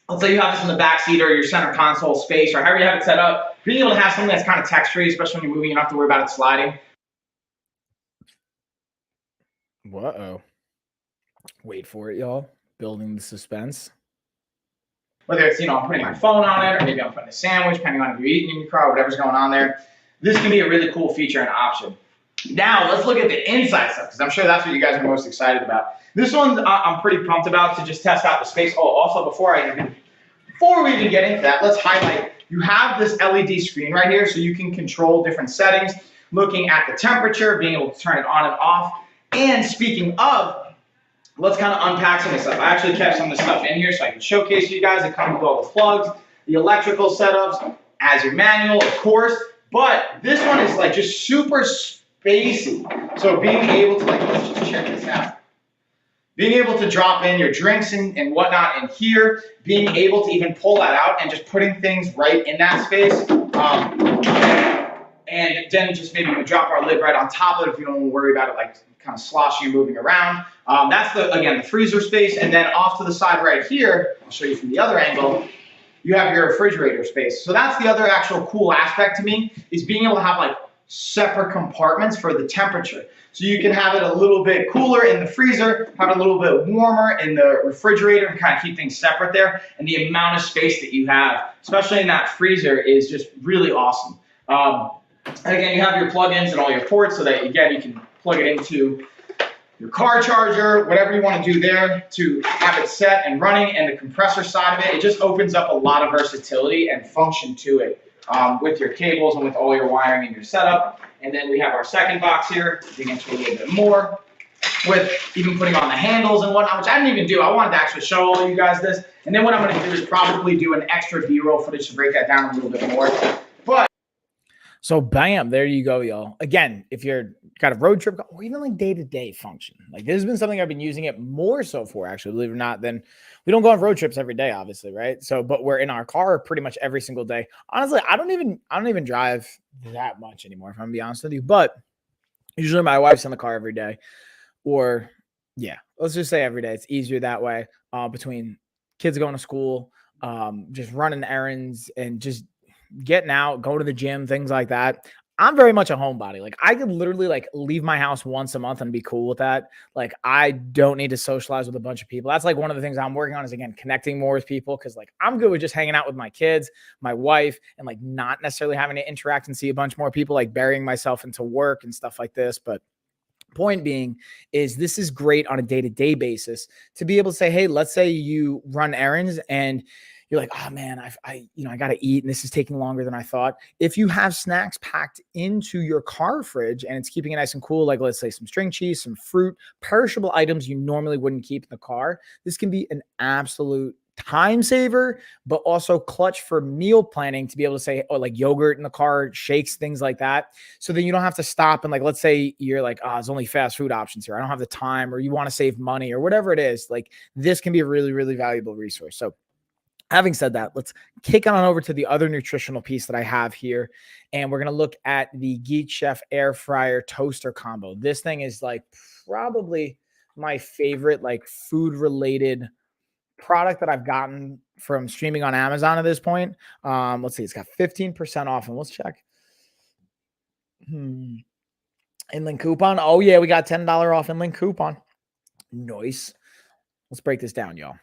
let's say you have this in the back seat or your center console space or however you have it set up, being able to have something that's kind of textury, especially when you're moving, you don't have to worry about it sliding. Whoa. Wait for it, y'all. Building the suspense. Whether it's, I'm putting my phone on it, or maybe I'm putting a sandwich, depending on if you're eating in your car, whatever's going on there. This can be a really cool feature and option. Now, let's look at the inside stuff, because I'm sure that's what you guys are most excited about. This one I'm pretty pumped about to just test out the space. Oh, also, before we even get into that, let's highlight, you have this LED screen right here, so you can control different settings, looking at the temperature, being able to turn it on and off. And speaking of, let's kind of unpack some of this stuff. I actually kept some of the stuff in here so I can showcase you guys. It comes with all the plugs, the electrical setups, as your manual, of course. But this one is like just super spacey. So being able to let's just check this out. Being able to drop in your drinks and whatnot in here, being able to even pull that out and just putting things right in that space. And then just maybe we drop our lid right on top of it if you don't want to worry about it like kind of sloshy moving around. That's the freezer space. And then off to the side right here, I'll show you from the other angle, you have your refrigerator space. So that's the other actual cool aspect to me, is being able to have like separate compartments for the temperature. So you can have it a little bit cooler in the freezer, have it a little bit warmer in the refrigerator, and kind of keep things separate there. And the amount of space that you have, especially in that freezer, is just really awesome. And again, you have your plugins and all your ports so that, again, you can plug it into your car charger, whatever you want to do there to have it set and running, and the compressor side of it. It just opens up a lot of versatility and function to it with your cables and with all your wiring and your setup. And then we have our second box here, dig into a little bit more with even putting on the handles and whatnot, which I didn't even do. I wanted to actually show all of you guys this. And then what I'm going to do is probably do an extra B-roll footage to break that down a little bit more. So bam, there you go, y'all. Again, if you're got a road trip or even like day-to-day function, like this has been something I've been using it more so for, actually, believe it or not. Then we don't go on road trips every day, obviously, right? So, but we're in our car pretty much every single day. Honestly, I don't even drive that much anymore, if I'm gonna be honest with you. But usually my wife's in the car every day, or yeah, let's just say every day. It's easier that way. Between kids going to school, just running errands, and just getting out, go to the gym, things like that. I'm very much a homebody. Like I could literally like leave my house once a month and be cool with that. Like I don't need to socialize with a bunch of people. That's like one of the things I'm working on is, again, connecting more with people. Cause like I'm good with just hanging out with my kids, my wife, and like not necessarily having to interact and see a bunch more people, like burying myself into work and stuff like this. But point being is this is great on a day-to-day basis to be able to say, hey, let's say you run errands and you're like, oh man, I got to eat and this is taking longer than I thought. If you have snacks packed into your car fridge and it's keeping it nice and cool, like let's say some string cheese, some fruit, perishable items you normally wouldn't keep in the car, this can be an absolute time saver, but also clutch for meal planning to be able to say, oh, like yogurt in the car, shakes, things like that. So then you don't have to stop and like, let's say you're like, oh, there's only fast food options here, I don't have the time, or you want to save money or whatever it is. Like this can be a really, really valuable resource. So having said that, let's kick on over to the other nutritional piece that I have here. And we're going to look at the Geek Chef Air Fryer Toaster Combo. This thing is like probably my favorite like food related product that I've gotten from streaming on Amazon at this point. Let's see, it's got 15% off, and let's check. Inland coupon. Oh yeah, we got $10 off inland coupon. Nice. Let's break this down, y'all.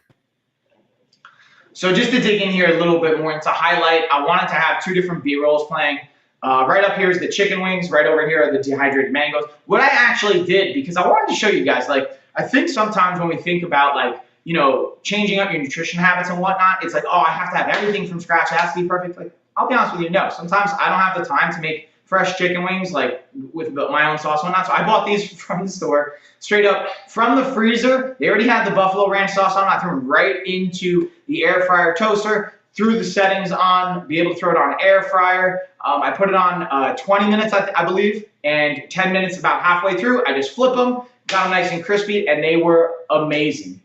So just to dig in here a little bit more into highlight, I wanted to have two different B-rolls playing. Right up here is the chicken wings. Right over here are the dehydrated mangoes. What I actually did, because I wanted to show you guys, like, I think sometimes when we think about, like, you know, changing up your nutrition habits and whatnot, it's like, oh, I have to have everything from scratch. It has to be perfect. Like, I'll be honest with you, no. Sometimes I don't have the time to make fresh chicken wings, like with my own sauce and whatnot. So I bought these from the store, straight up from the freezer. They already had the buffalo ranch sauce on. I threw them right into the air fryer toaster, threw the settings on, be able to throw it on air fryer. I put it on 20 minutes, I believe, and 10 minutes about halfway through. I just flip them, got them nice and crispy, and they were amazing.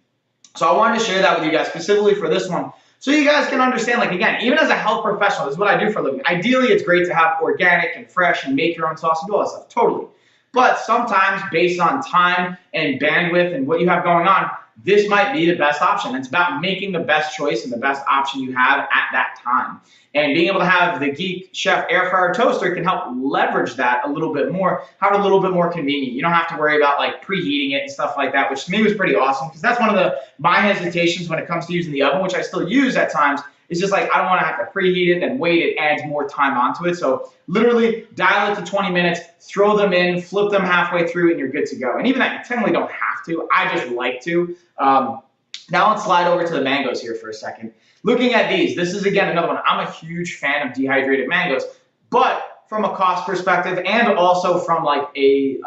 So I wanted to share that with you guys specifically for this one, so you guys can understand, like, again, even as a health professional, this is what I do for a living. Ideally, it's great to have organic and fresh and make your own sauce and do all that stuff, totally. But sometimes, based on time and bandwidth and what you have going on, this might be the best option. It's about making the best choice and the best option you have at that time. And being able to have the Geek Chef Air Fryer Toaster can help leverage that a little bit more, have it a little bit more convenient. You don't have to worry about like preheating it and stuff like that, which to me was pretty awesome, because that's one of my hesitations when it comes to using the oven, which I still use at times. It's just like, I don't want to have to preheat it and wait. It adds more time onto it. So literally dial it to 20 minutes, throw them in, flip them halfway through, and you're good to go. And even that, you technically don't have to. I just like to. Now let's slide over to the mangoes here for a second. Looking at these, this is again another one. I'm a huge fan of dehydrated mangoes, but from a cost perspective and also from like a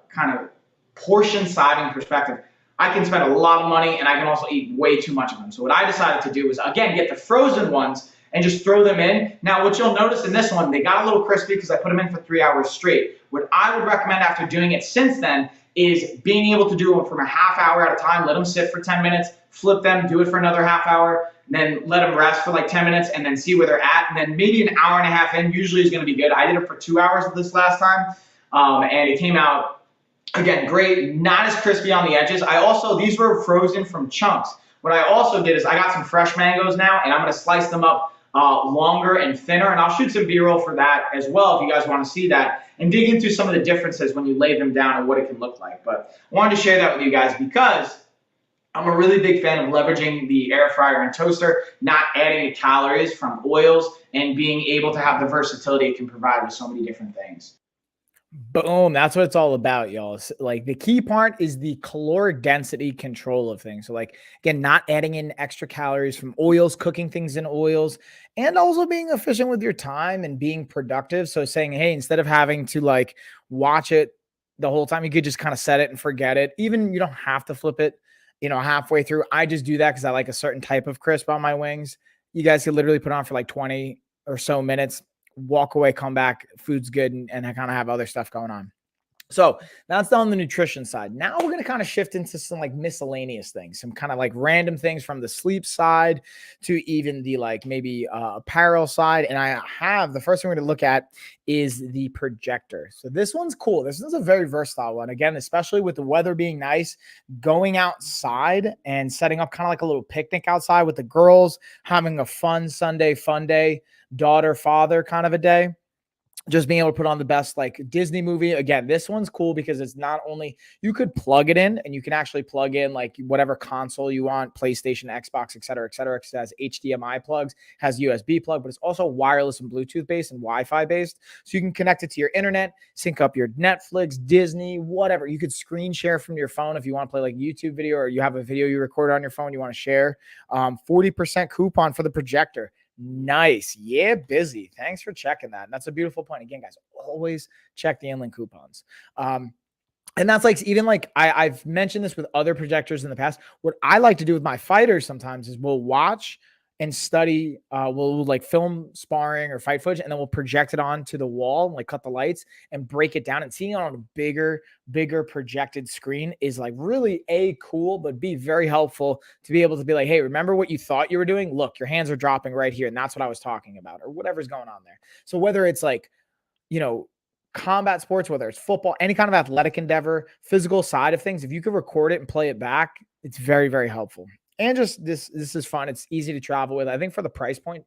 kind of portion sizing perspective, I can spend a lot of money and I can also eat way too much of them. So what I decided to do was, again, get the frozen ones and just throw them in. Now, what you'll notice in this one, they got a little crispy because I put them in for 3 hours straight. What I would recommend after doing it since then is being able to do them from a half hour at a time, let them sit for 10 minutes, flip them, do it for another half hour, then let them rest for like 10 minutes and then see where they're at. And then maybe an hour and a half in usually is going to be good. I did it for 2 hours this last time, and it came out, again, great, not as crispy on the edges. These were frozen from chunks. What I also did is I got some fresh mangoes now, and I'm going to slice them up longer and thinner. And I'll shoot some B-roll for that as well if you guys want to see that and dig into some of the differences when you lay them down and what it can look like. But I wanted to share that with you guys because I'm a really big fan of leveraging the air fryer and toaster, not adding the calories from oils, and being able to have the versatility it can provide with so many different things. Boom. That's what it's all about, y'all. Like the key part is the caloric density control of things. So like, again, not adding in extra calories from oils, cooking things in oils, and also being efficient with your time and being productive. So saying, hey, instead of having to like watch it the whole time, you could just kind of set it and forget it. Even you don't have to flip it, halfway through. I just do that because I like a certain type of crisp on my wings. You guys could literally put on for like 20 or so minutes, walk away, come back, food's good, and I kind of have other stuff going on. So that's on the nutrition side. Now we're going to kind of shift into some like miscellaneous things, some kind of like random things from the sleep side to even the like maybe apparel side. And I have the first thing we're going to look at is the projector. So this one's cool. This is a very versatile one. Again, especially with the weather being nice, going outside and setting up kind of like a little picnic outside with the girls, having a fun Sunday, fun day, daughter, father kind of a day. Just being able to put on the best like Disney movie. Again, this one's cool because it's not only you could plug it in and you can actually plug in like whatever console you want, PlayStation, Xbox, et cetera, because it has HDMI plugs, has USB plug, but it's also wireless and Bluetooth based and Wi-Fi based. So you can connect it to your internet, sync up your Netflix, Disney, whatever. You could screen share from your phone if you want to play like YouTube video or you have a video you record on your phone you want to share. 40% coupon for the projector. Nice. Yeah, busy. Thanks for checking that. And that's a beautiful point. Again, guys, always check the inland coupons. And that's like, even like I've mentioned this with other projectors in the past. What I like to do with my fighters sometimes is we'll watch and study, we'll like film sparring or fight footage, and then we'll project it onto the wall, like cut the lights and break it down. And seeing it on a bigger projected screen is like really cool, but be very helpful to be able to be like, hey, remember what you thought you were doing? Look, your hands are dropping right here. And that's what I was talking about, or whatever's going on there. So whether it's like, combat sports, whether it's football, any kind of athletic endeavor, physical side of things, if you could record it and play it back, it's very, very helpful. And just this is fun. It's easy to travel with. I think for the price point,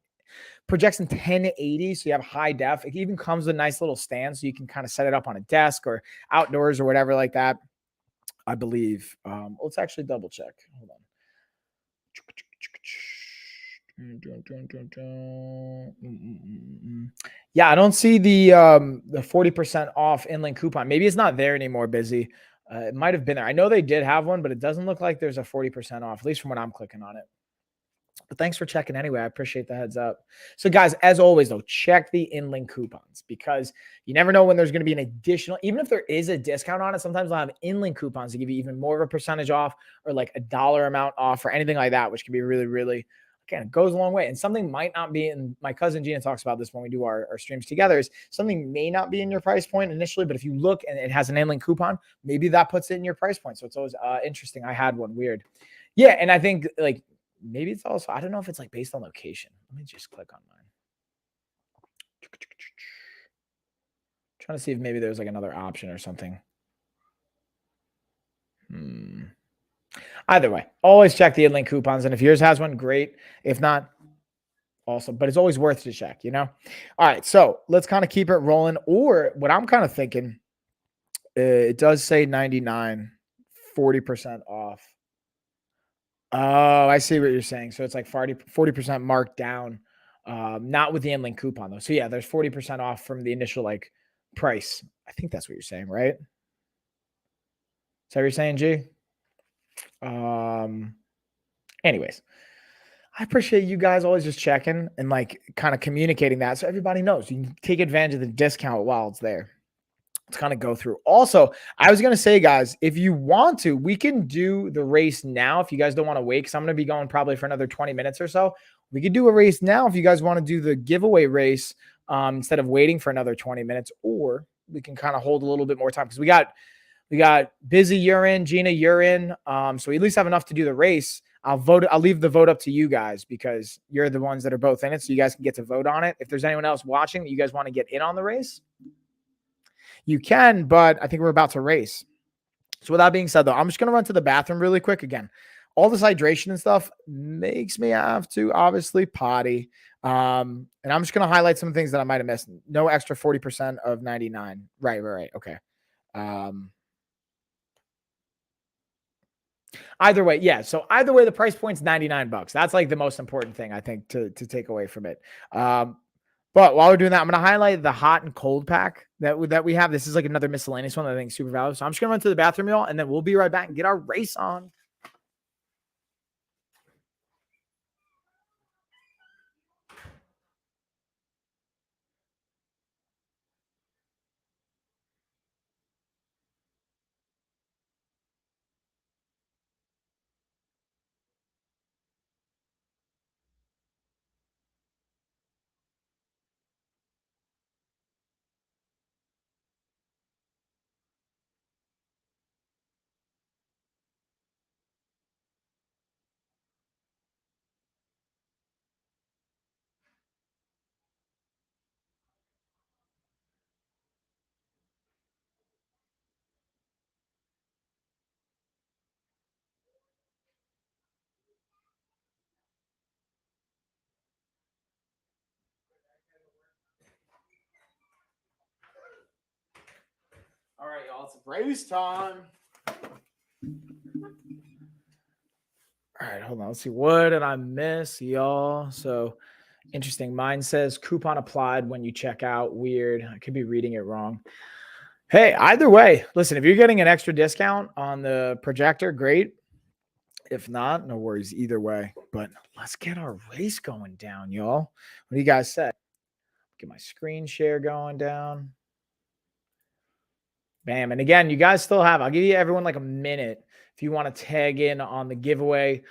projects in 1080, so you have high def. It even comes with a nice little stand, so you can kind of set it up on a desk or outdoors or whatever like that. I believe. Let's actually double check. Hold on. Yeah, I don't see the 40% off inland coupon. Maybe it's not there anymore. Busy. It might have been there. I know they did have one, but it doesn't look like there's a 40% off, at least from when I'm clicking on it. But thanks for checking anyway. I appreciate the heads up. So guys, as always though, check the inland coupons because you never know when there's going to be an additional, even if there is a discount on it, sometimes they'll have inland coupons to give you even more of a percentage off or like a dollar amount off or anything like that, which can be really, really, again, it goes a long way. And something might not be in, my cousin Gina talks about this when we do our streams together, is something may not be in your price point initially, but if you look and it has an inland coupon, maybe that puts it in your price point. So it's always interesting. I had one weird. Yeah. And I think like, maybe it's also, I don't know if it's like based on location. Let me just click on mine. Trying to see if maybe there's like another option or something. Either way, always check the inland coupons. And if yours has one, great. If not, awesome. But it's always worth to check, All right. So let's kind of keep it rolling. Or what I'm kind of thinking, it does say 99, 40% off. Oh, I see what you're saying. So it's like 40% marked down, not with the inland coupon though. So yeah, there's 40% off from the initial like price. I think that's what you're saying, right? Is that what you're saying, G? Anyways, I appreciate you guys always just checking and like kind of communicating that so everybody knows you can take advantage of the discount while it's there. Let's kind of go through. Also, I was going to say, guys, if you want to, we can do the race now. If you guys don't want to wait, because I'm going to be going probably for another 20 minutes or so. We could do a race now if you guys want to do the giveaway race instead of waiting for another 20 minutes, or we can kind of hold a little bit more time because we got busy. You're in, Gina, you're in. So we at least have enough to do the race. I'll leave the vote up to you guys because you're the ones that are both in it. So you guys can get to vote on it. If there's anyone else watching that you guys want to get in on the race, you can, but I think we're about to race. So with that being said, though, I'm just going to run to the bathroom really quick. Again, all this hydration and stuff makes me have to obviously potty. And I'm just going to highlight some things that I might have missed. No extra 40% of 99. Right. Okay. Either way, yeah. So either way, the price point's $99. That's like the most important thing I think to take away from it. But while we're doing that, I'm going to highlight the hot and cold pack that we have. This is like another miscellaneous one that I think is super valuable. So I'm just going to run to the bathroom, y'all, and then we'll be right back and get our race on. All right, y'all, it's race time. All right, hold on. Let's see. What did I miss, y'all? So interesting. Mine says coupon applied when you check out. Weird. I could be reading it wrong. Hey, either way, listen, if you're getting an extra discount on the projector, great. If not, no worries either way. But let's get our race going down, y'all. What do you guys say? Get my screen share going down. Bam. And again, you guys still have, I'll give you everyone like a minute if you want to tag in on the giveaway.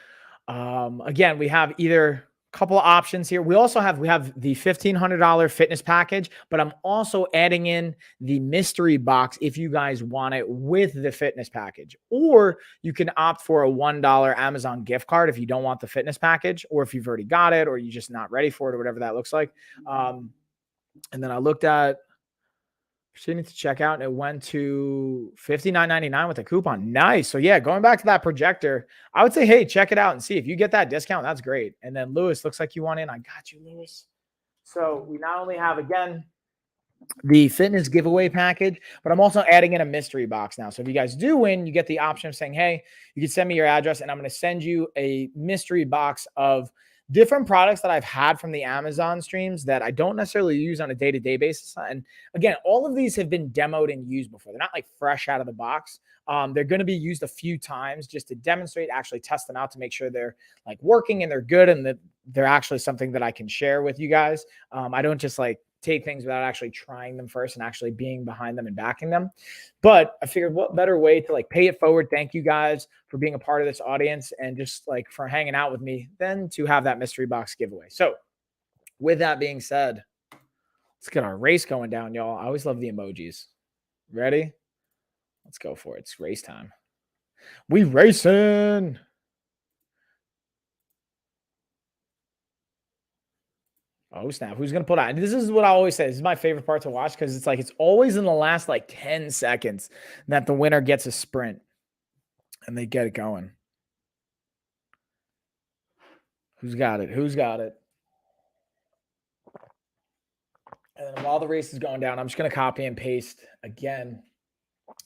Again, we have either a couple of options here. We have the $1,500 fitness package, but I'm also adding in the mystery box if you guys want it with the fitness package. Or you can opt for a $1 Amazon gift card if you don't want the fitness package, or if you've already got it, or you're just not ready for it, or whatever that looks like. And then I looked at proceeding to check out, and it went to $59.99 with a coupon. Nice. So yeah, going back to that projector, I would say, hey, check it out and see if you get that discount. That's great. And then Lewis, looks like you want in. I got you, Lewis. So we not only have, again, the fitness giveaway package, but I'm also adding in a mystery box now. So if you guys do win, you get the option of saying, hey, you can send me your address and I'm going to send you a mystery box of different products that I've had from the Amazon streams that I don't necessarily use on a day-to-day basis. And again, all of these have been demoed and used before. They're not like fresh out of the box. They're going to be used a few times just to demonstrate, actually test them out to make sure they're like working and they're good and that they're actually something that I can share with you guys. I don't just like take things without actually trying them first and actually being behind them and backing them. But I figured what better way to like pay it forward. Thank you guys for being a part of this audience and just like for hanging out with me than to have that mystery box giveaway. So with that being said, let's get our race going down, y'all. I always love the emojis. Ready? Let's go for it. It's race time. We racing. Oh, snap. Who's going to pull out? And this is what I always say. This is my favorite part to watch because it's like it's always in the last like 10 seconds that the winner gets a sprint and they get it going. Who's got it? Who's got it? And then while the race is going down, I'm just going to copy and paste again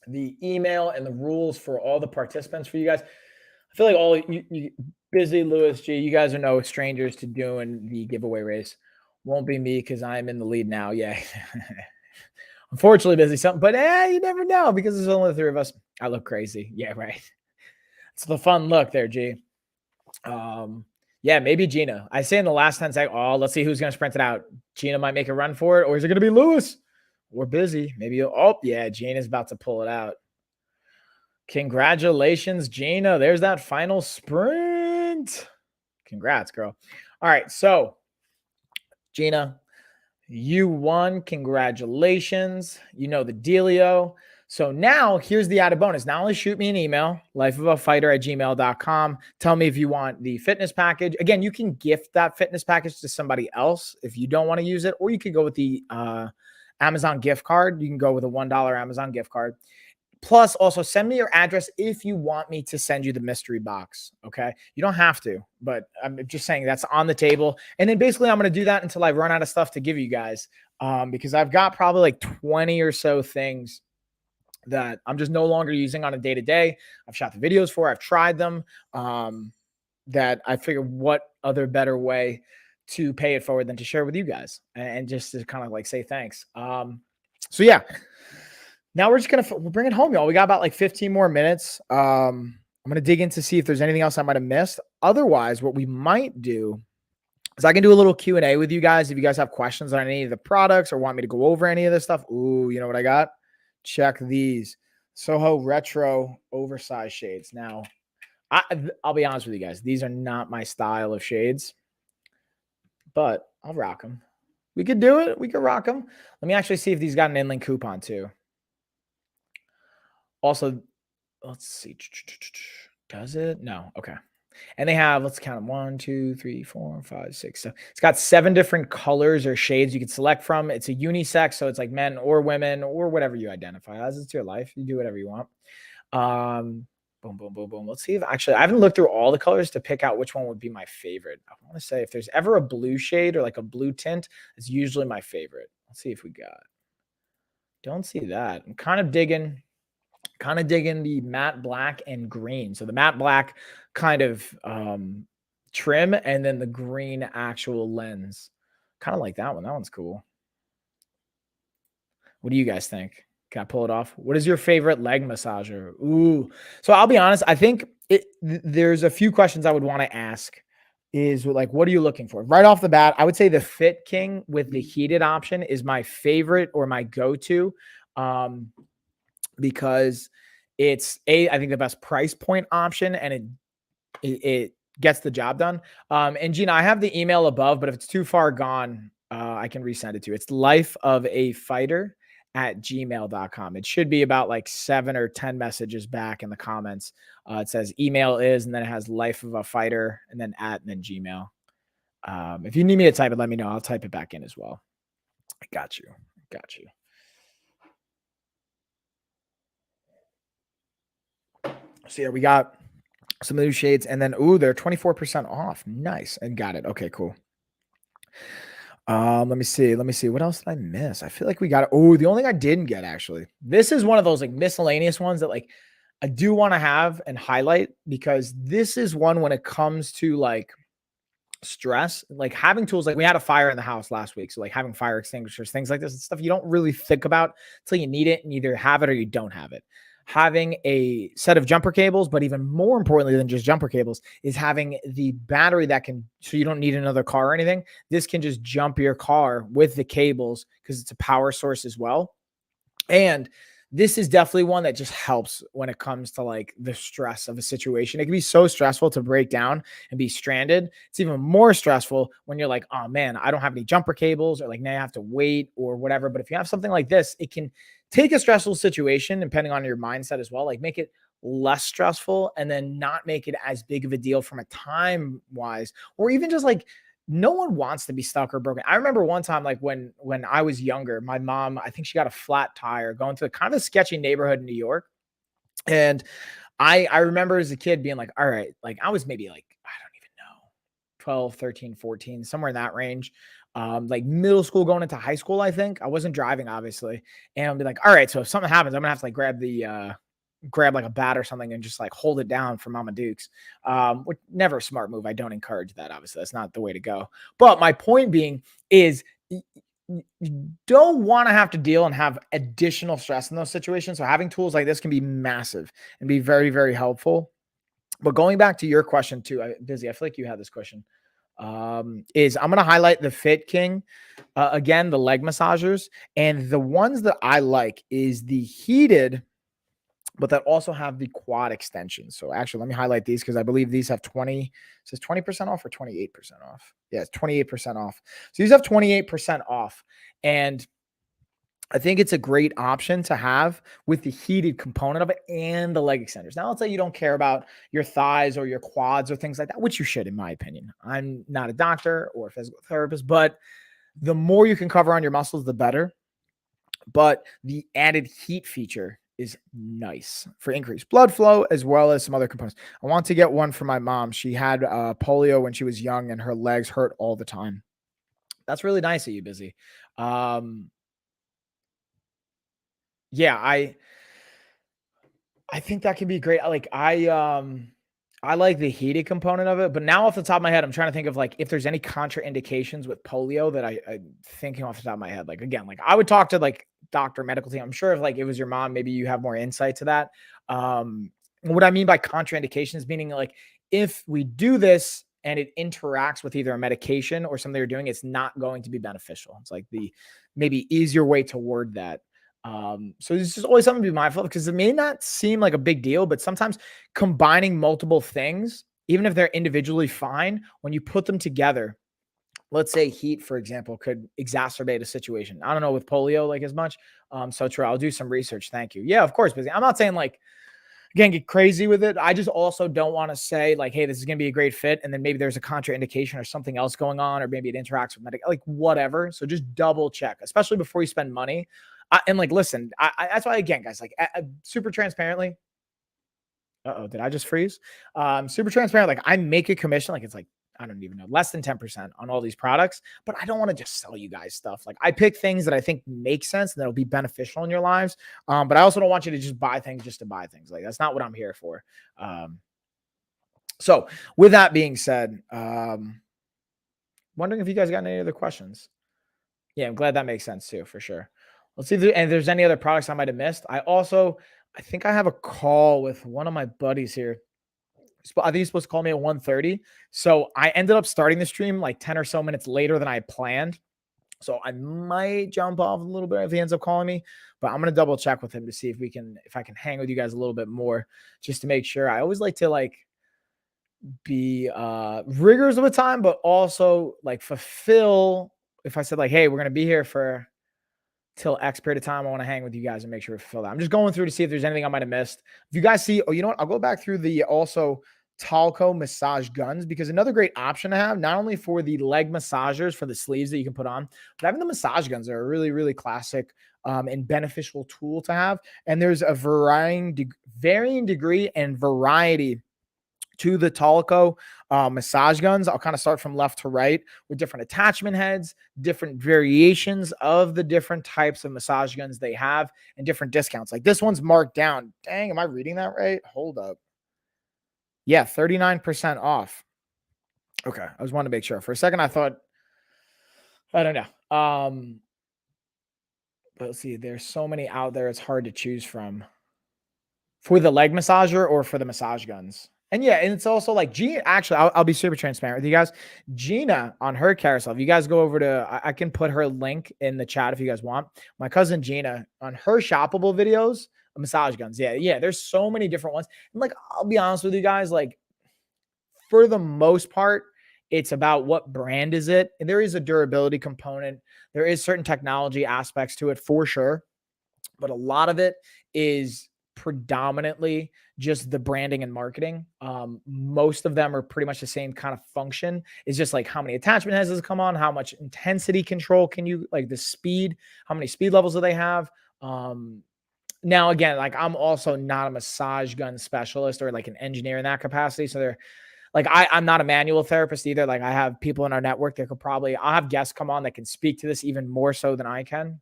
the email and the rules for all the participants for you guys. I feel like all you busy Lewis G, you guys are no strangers to doing the giveaway race. Won't be me because I'm in the lead now. Yeah. Unfortunately, busy something, but you never know because there's only the three of us. I look crazy. Yeah, right. It's the fun look there, G. Yeah, maybe Gina. I say in the last 10 seconds, let's see who's going to sprint it out. Gina might make a run for it, or is it going to be Lewis? We're busy. Maybe, yeah, Gina's about to pull it out. Congratulations, Gina. There's that final sprint. Congrats, girl. All right, so Gina, you won. Congratulations. You know the dealio. So now here's the added bonus. Not only shoot me an email, lifeofafighter@gmail.com. Tell me if you want the fitness package. Again, you can gift that fitness package to somebody else if you don't want to use it, or you could go with the Amazon gift card. You can go with a $1 Amazon gift card. Plus, also send me your address if you want me to send you the mystery box. Okay. You don't have to, but I'm just saying that's on the table. And then basically, I'm going to do that until I run out of stuff to give you guys, because I've got probably like 20 or so things that I'm just no longer using on a day to day. I've shot the videos for, I've tried them. That I figured what other better way to pay it forward than to share with you guys and just to kind of like say thanks. So yeah, now we're just we'll bring it home, y'all. We got about like 15 more minutes. I'm gonna dig in to see if there's anything else I might have missed. Otherwise, what we might do is I can do a little Q&A with you guys if you guys have questions on any of the products or want me to go over any of this stuff. Ooh, you know what I got? Check these Soho Retro oversized shades. Now, I'll be honest with you guys. These are not my style of shades, but I'll rock them. We could do it. We could rock them. Let me actually see if these got an inlink coupon too. Also, let's see. Does it? No. Okay. And they have, let's count them. 1, 2, 3, 4, 5, 6. So it's got 7 different colors or shades you can select from. It's a unisex. So it's like men or women or whatever you identify as. It's your life. You do whatever you want. Boom, boom, boom, boom. Let's see if actually, I haven't looked through all the colors to pick out which one would be my favorite. I want to say if there's ever a blue shade or like a blue tint, it's usually my favorite. Let's see if we got. Don't see that. I'm kind of digging the matte black and green. So the matte black kind of trim and then the green actual lens. Kind of like that one. That one's cool. What do you guys think? Can I pull it off? What is your favorite leg massager? Ooh. So I'll be honest. I think there's a few questions I would want to ask is like, what are you looking for? Right off the bat, I would say the Fit King with the heated option is my favorite or my go-to. Because it's I think the best price point option and it gets the job done. And Gina, I have the email above, but if it's too far gone, I can resend it to you. It's lifeofafighter@gmail.com. It should be about like 7 or 10 messages back in the comments. It says email is, and then it has life of a fighter and then @ and then Gmail. If you need me to type it, let me know. I'll type it back in as well. I got you. Got you. So yeah, we got some new shades and then, ooh, they're 24% off. Nice. And got it. Okay, cool. Let me see. What else did I miss? I feel like we got it. Oh, the only thing I didn't get actually. This is one of those like miscellaneous ones that like I do want to have and highlight because this is one when it comes to like stress, like having tools, like we had a fire in the house last week. So like having fire extinguishers, things like this and stuff you don't really think about until you need it and either have it or you don't have it. Having a set of jumper cables, but even more importantly than just jumper cables is having the battery that can, so you don't need another car or anything. This can just jump your car with the cables because it's a power source as well. And this is definitely one that just helps when it comes to like the stress of a situation. It can be so stressful to break down and be stranded. It's even more stressful when you're like, oh man, I don't have any jumper cables or like now I have to wait or whatever. But if you have something like this, it can take a stressful situation, depending on your mindset as well, like make it less stressful and then not make it as big of a deal from a time wise, or even just like, no one wants to be stuck or broken. I remember one time, like when I was younger, my mom, I think she got a flat tire going through kind of a sketchy neighborhood in New York. And I remember as a kid being like, all right, like I was maybe like, I don't even know, 12, 13, 14, somewhere in that range. Like middle school going into high school, I think. I wasn't driving, obviously. And I'll be like, all right, so if something happens, I'm gonna have to like grab like a bat or something and just like hold it down for Mama Dukes. Which never a smart move. I don't encourage that. Obviously, that's not the way to go. But my point being is you don't want to have to deal and have additional stress in those situations. So having tools like this can be massive and be very, very helpful. But going back to your question too, Busy, I feel like you had this question. Is I'm going to highlight the Fit King, again, the leg massagers, and the ones that I like is the heated, but that also have the quad extensions. So actually, let me highlight these because I believe these have 20 off or 28% off. Yeah, it's 28% off. So these have 28% off. And I think it's a great option to have with the heated component of it and the leg extenders. Now, let's say you don't care about your thighs or your quads or things like that, which you should, in my opinion. I'm not a doctor or a physical therapist, but the more you can cover on your muscles, the better. But the added heat feature is nice for increased blood flow as well as some other components. I want to get one for my mom. She had polio when she was young and her legs hurt all the time. That's really nice of you, Busy. Yeah, I think that can be great. I like the heated component of it, but now off the top of my head, I'm trying to think of like if there's any contraindications with polio that I'm thinking off the top of my head. Like again, like I would talk to like doctor, medical team. I'm sure if like it was your mom, maybe you have more insight to that. What I mean by contraindications, meaning like if we do this and it interacts with either a medication or something you're doing, it's not going to be beneficial. It's like the maybe easier way to word that. So this is always something to be mindful of because it may not seem like a big deal, but sometimes combining multiple things, even if they're individually fine, when you put them together, let's say heat, for example, could exacerbate a situation. I don't know with polio like as much. So true. I'll do some research. Thank you. Yeah, of course. Busy. I'm not saying like, again, get crazy with it. I just also don't want to say like, hey, this is going to be a great fit. And then maybe there's a contraindication or something else going on, or maybe it interacts with medical, like whatever. So just double check, especially before you spend money. And like, listen, that's why, again, guys, like super transparently. Did I just freeze? Super transparent. Like I make a commission, like it's like, I don't even know, less than 10% on all these products, but I don't want to just sell you guys stuff. Like I pick things that I think make sense and that'll be beneficial in your lives. But I also don't want you to just buy things just to buy things. Like that's not what I'm here for. So with that being said, wondering if you guys got any other questions. Yeah, I'm glad that makes sense too, for sure. Let's see if there's any other products I might have missed. I think I have a call with one of my buddies here. I think he's supposed to call me at 1:30. So I ended up starting the stream like 10 or so minutes later than I had planned. So I might jump off a little bit if he ends up calling me, but I'm going to double check with him to see if I can hang with you guys a little bit more just to make sure. I always like to like be rigorous with time, but also like fulfill. If I said like, hey, we're going to be here for till X period of time, I want to hang with you guys and make sure we fulfill that. I'm just going through to see if there's anything I might have missed. If you guys see, you know what? I'll go back through the also Talco massage guns, because another great option to have, not only for the leg massagers for the sleeves that you can put on, but having the massage guns are a really, really classic and beneficial tool to have. And there's a varying degree and variety to the Talco massage guns. I'll kind of start from left to right with different attachment heads, different variations of the different types of massage guns they have, and different discounts. Like this one's marked down. Dang, am I reading that right? Hold up. Yeah, 39% off. Okay, I just wanted to make sure. For a second, I thought, I don't know. But let's see, there's so many out there, it's hard to choose from. For the leg massager or for the massage guns. And yeah, and it's also like Gina, actually, I'll be super transparent with you guys. Gina on her carousel, if you guys go over to, I can put her link in the chat if you guys want. My cousin Gina on her shoppable videos, massage guns. Yeah. There's so many different ones. And like, I'll be honest with you guys, like for the most part, it's about what brand is it. And there is a durability component. There is certain technology aspects to it for sure. But a lot of it is predominantly just the branding and marketing. Most of them are pretty much the same kind of function. It's just like how many attachment heads does it come on, how much intensity control can you, like the speed, how many speed levels do they have? Now, again, like I'm also not a massage gun specialist or like an engineer in that capacity. So they're like, I'm not a manual therapist either. Like I have people in our network that I'll have guests come on that can speak to this even more so than I can.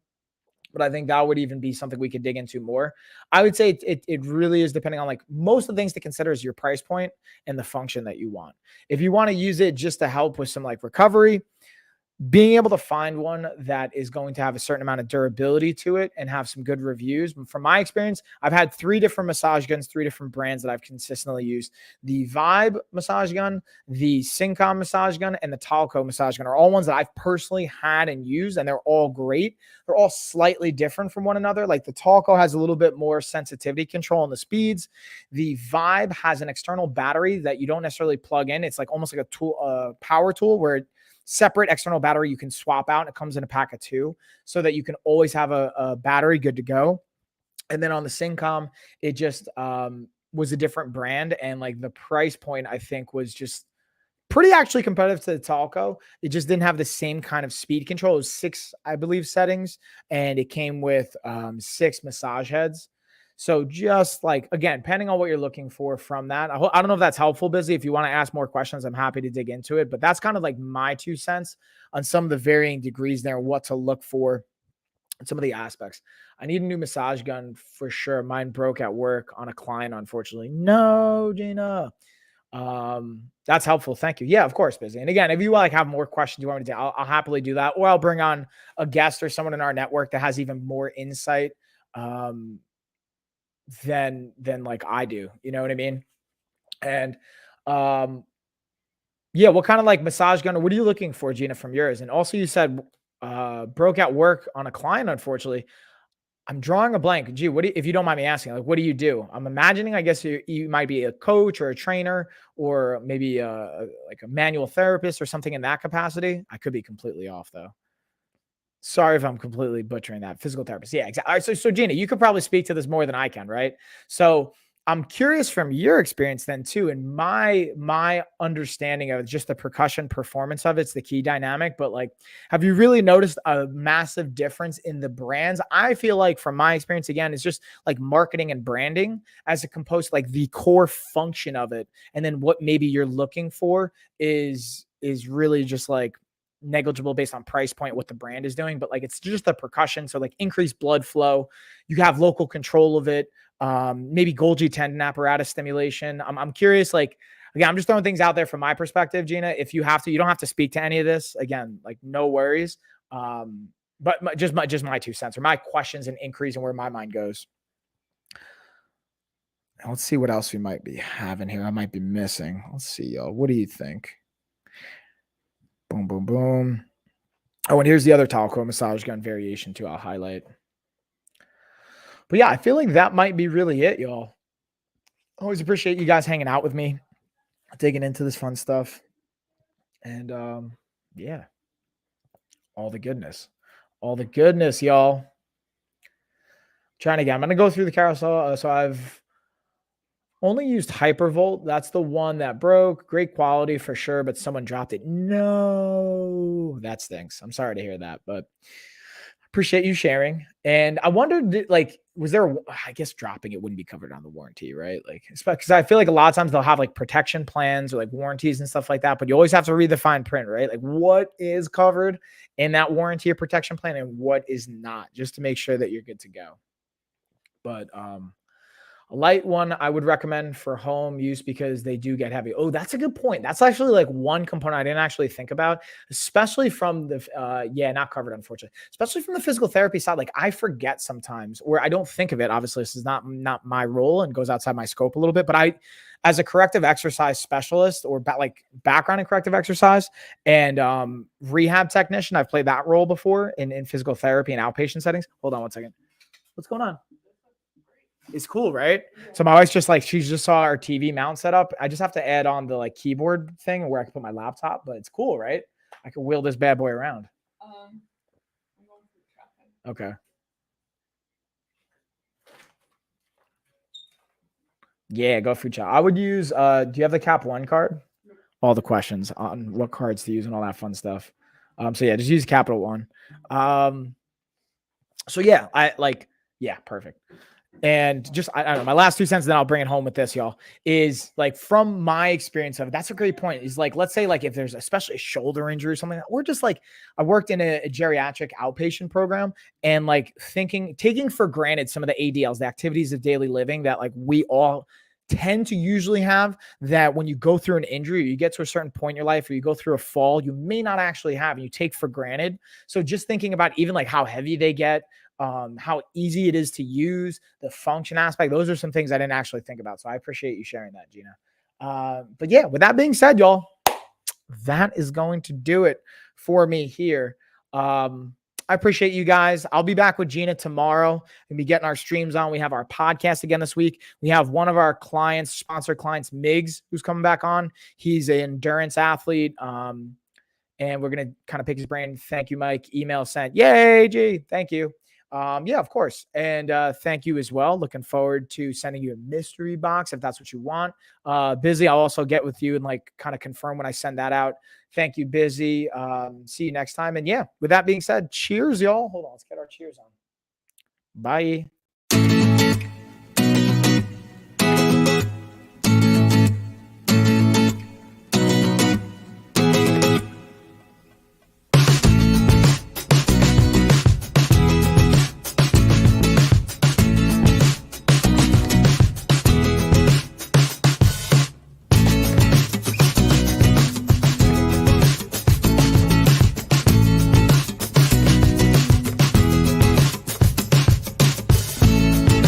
But I think that would even be something we could dig into more. I would say it really is depending on like most of the things to consider is your price point and the function that you want. If you want to use it just to help with some like recovery, being able to find one that is going to have a certain amount of durability to it and have some good reviews. From my experience, I've had 3 different massage guns, 3 different brands that I've consistently used. The Vibe massage gun, the Syncom massage gun, and the Talco massage gun are all ones that I've personally had and used, and they're all great. They're all slightly different from one another. Like the Talco has a little bit more sensitivity control on the speeds. The Vibe has an external battery that you don't necessarily plug in. It's like almost like a tool, a power tool where separate external battery you can swap out. It comes in a pack of 2 so that you can always have a battery good to go. And then on the Syncom, it just was a different brand. And like the price point, I think, was just pretty actually competitive to the Talco. It just didn't have the same kind of speed control. It was 6, I believe, settings. And it came with 6 massage heads. So just like, again, depending on what you're looking for from that, I don't know if that's helpful, Busy. If you want to ask more questions, I'm happy to dig into it, but that's kind of like my 2 cents on some of the varying degrees there, what to look for and some of the aspects. I need a new massage gun for sure. Mine broke at work on a client, unfortunately. No, Gina. That's helpful. Thank you. Yeah, of course, Busy. And again, if you like have more questions you want me to do, I'll happily do that, or I'll bring on a guest or someone in our network that has even more insight than like I do. You know what I mean? And um, yeah, what kind of like massage gun or what are you looking for, Gina, from yours? And also you said broke at work on a client, unfortunately. I'm drawing a blank. Gee, if you don't mind me asking, like, what do you do? I'm imagining, I guess you might be a coach or a trainer or maybe like a manual therapist or something in that capacity. I could be completely off though. Sorry if I'm completely butchering that. Physical therapist. Yeah, exactly. All right, so Gina, you could probably speak to this more than I can, right? So I'm curious from your experience then too, and my understanding of just the percussion performance of it's the key dynamic. But like, have you really noticed a massive difference in the brands? I feel like from my experience, again, it's just like marketing and branding as opposed to like the core function of it. And then what maybe you're looking for is really just like negligible based on price point, what the brand is doing, but like it's just the percussion. So like increased blood flow, you have local control of it. Maybe Golgi tendon apparatus stimulation. I'm curious, like, again, I'm just throwing things out there from my perspective, Gina. If you have to, you don't have to speak to any of this. Again, like no worries. But just my 2 cents or my questions and inquiries and where my mind goes. Let's see what else we might be having here. I might be missing. Let's see, y'all. What do you think? Boom, boom, boom. Oh, and here's the other Talco massage gun variation too. I'll highlight. But yeah, I feel like that might be really it, y'all. Always appreciate you guys hanging out with me, digging into this fun stuff. And yeah, all the goodness. All the goodness, y'all. Trying again. I'm going to go through the carousel. So I've only used Hypervolt. That's the one that broke. Great quality for sure, but someone dropped it. No, that stinks. I'm sorry to hear that, but appreciate you sharing. And I wondered, like, was there, I guess dropping it wouldn't be covered on the warranty, right? Like, because I feel like a lot of times they'll have like protection plans or like warranties and stuff like that, but you always have to read the fine print, right? Like what is covered in that warranty or protection plan and what is not, just to make sure that you're good to go. But a light one I would recommend for home use because they do get heavy. Oh, that's a good point. That's actually like one component I didn't actually think about, especially from the, not covered, unfortunately, especially from the physical therapy side. Like I forget sometimes or I don't think of it. Obviously this is not my role and goes outside my scope a little bit, but as a corrective exercise specialist or like background in corrective exercise and rehab technician, I've played that role before in physical therapy and outpatient settings. Hold on one second. What's going on? It's cool, right? So my wife's just like, she just saw our TV mount set up. I just have to add on the like keyboard thing where I can put my laptop, but it's cool, right? I can wheel this bad boy around. I'm going through traffic. Okay. Yeah, go through chat. I would use, do you have the Cap One card? Nope. All the questions on what cards to use and all that fun stuff. So yeah, just use Capital One. So yeah, perfect. And just, I don't know, my last 2 cents, then I'll bring it home with this, y'all, is like from my experience of it, that's a great point. Is like, let's say like if there's especially a shoulder injury or something, or just like I worked in a geriatric outpatient program and like taking for granted some of the ADLs, the activities of daily living that like we all tend to usually have, that when you go through an injury, or you get to a certain point in your life, or you go through a fall, you may not actually have, and you take for granted. So just thinking about even like how heavy they get, how easy it is to use, the function aspect, those are some things I didn't actually think about. So I appreciate you sharing that, Gina. But yeah, with that being said, y'all, that is going to do it for me here. I appreciate you guys. I'll be back with Gina tomorrow and be getting our streams on. We have our podcast again this week. We have one of our clients, sponsor clients, Miggs, who's coming back on. He's an endurance athlete. And we're going to kind of pick his brain. Thank you, Mike. Email sent. Yay, G. Thank you. Yeah, of course. And thank you as well. Looking forward to sending you a mystery box if that's what you want. Busy, I'll also get with you and like kind of confirm when I send that out. Thank you, Busy. See you next time. And yeah, with that being said, cheers, y'all. Hold on, let's get our cheers on. Bye.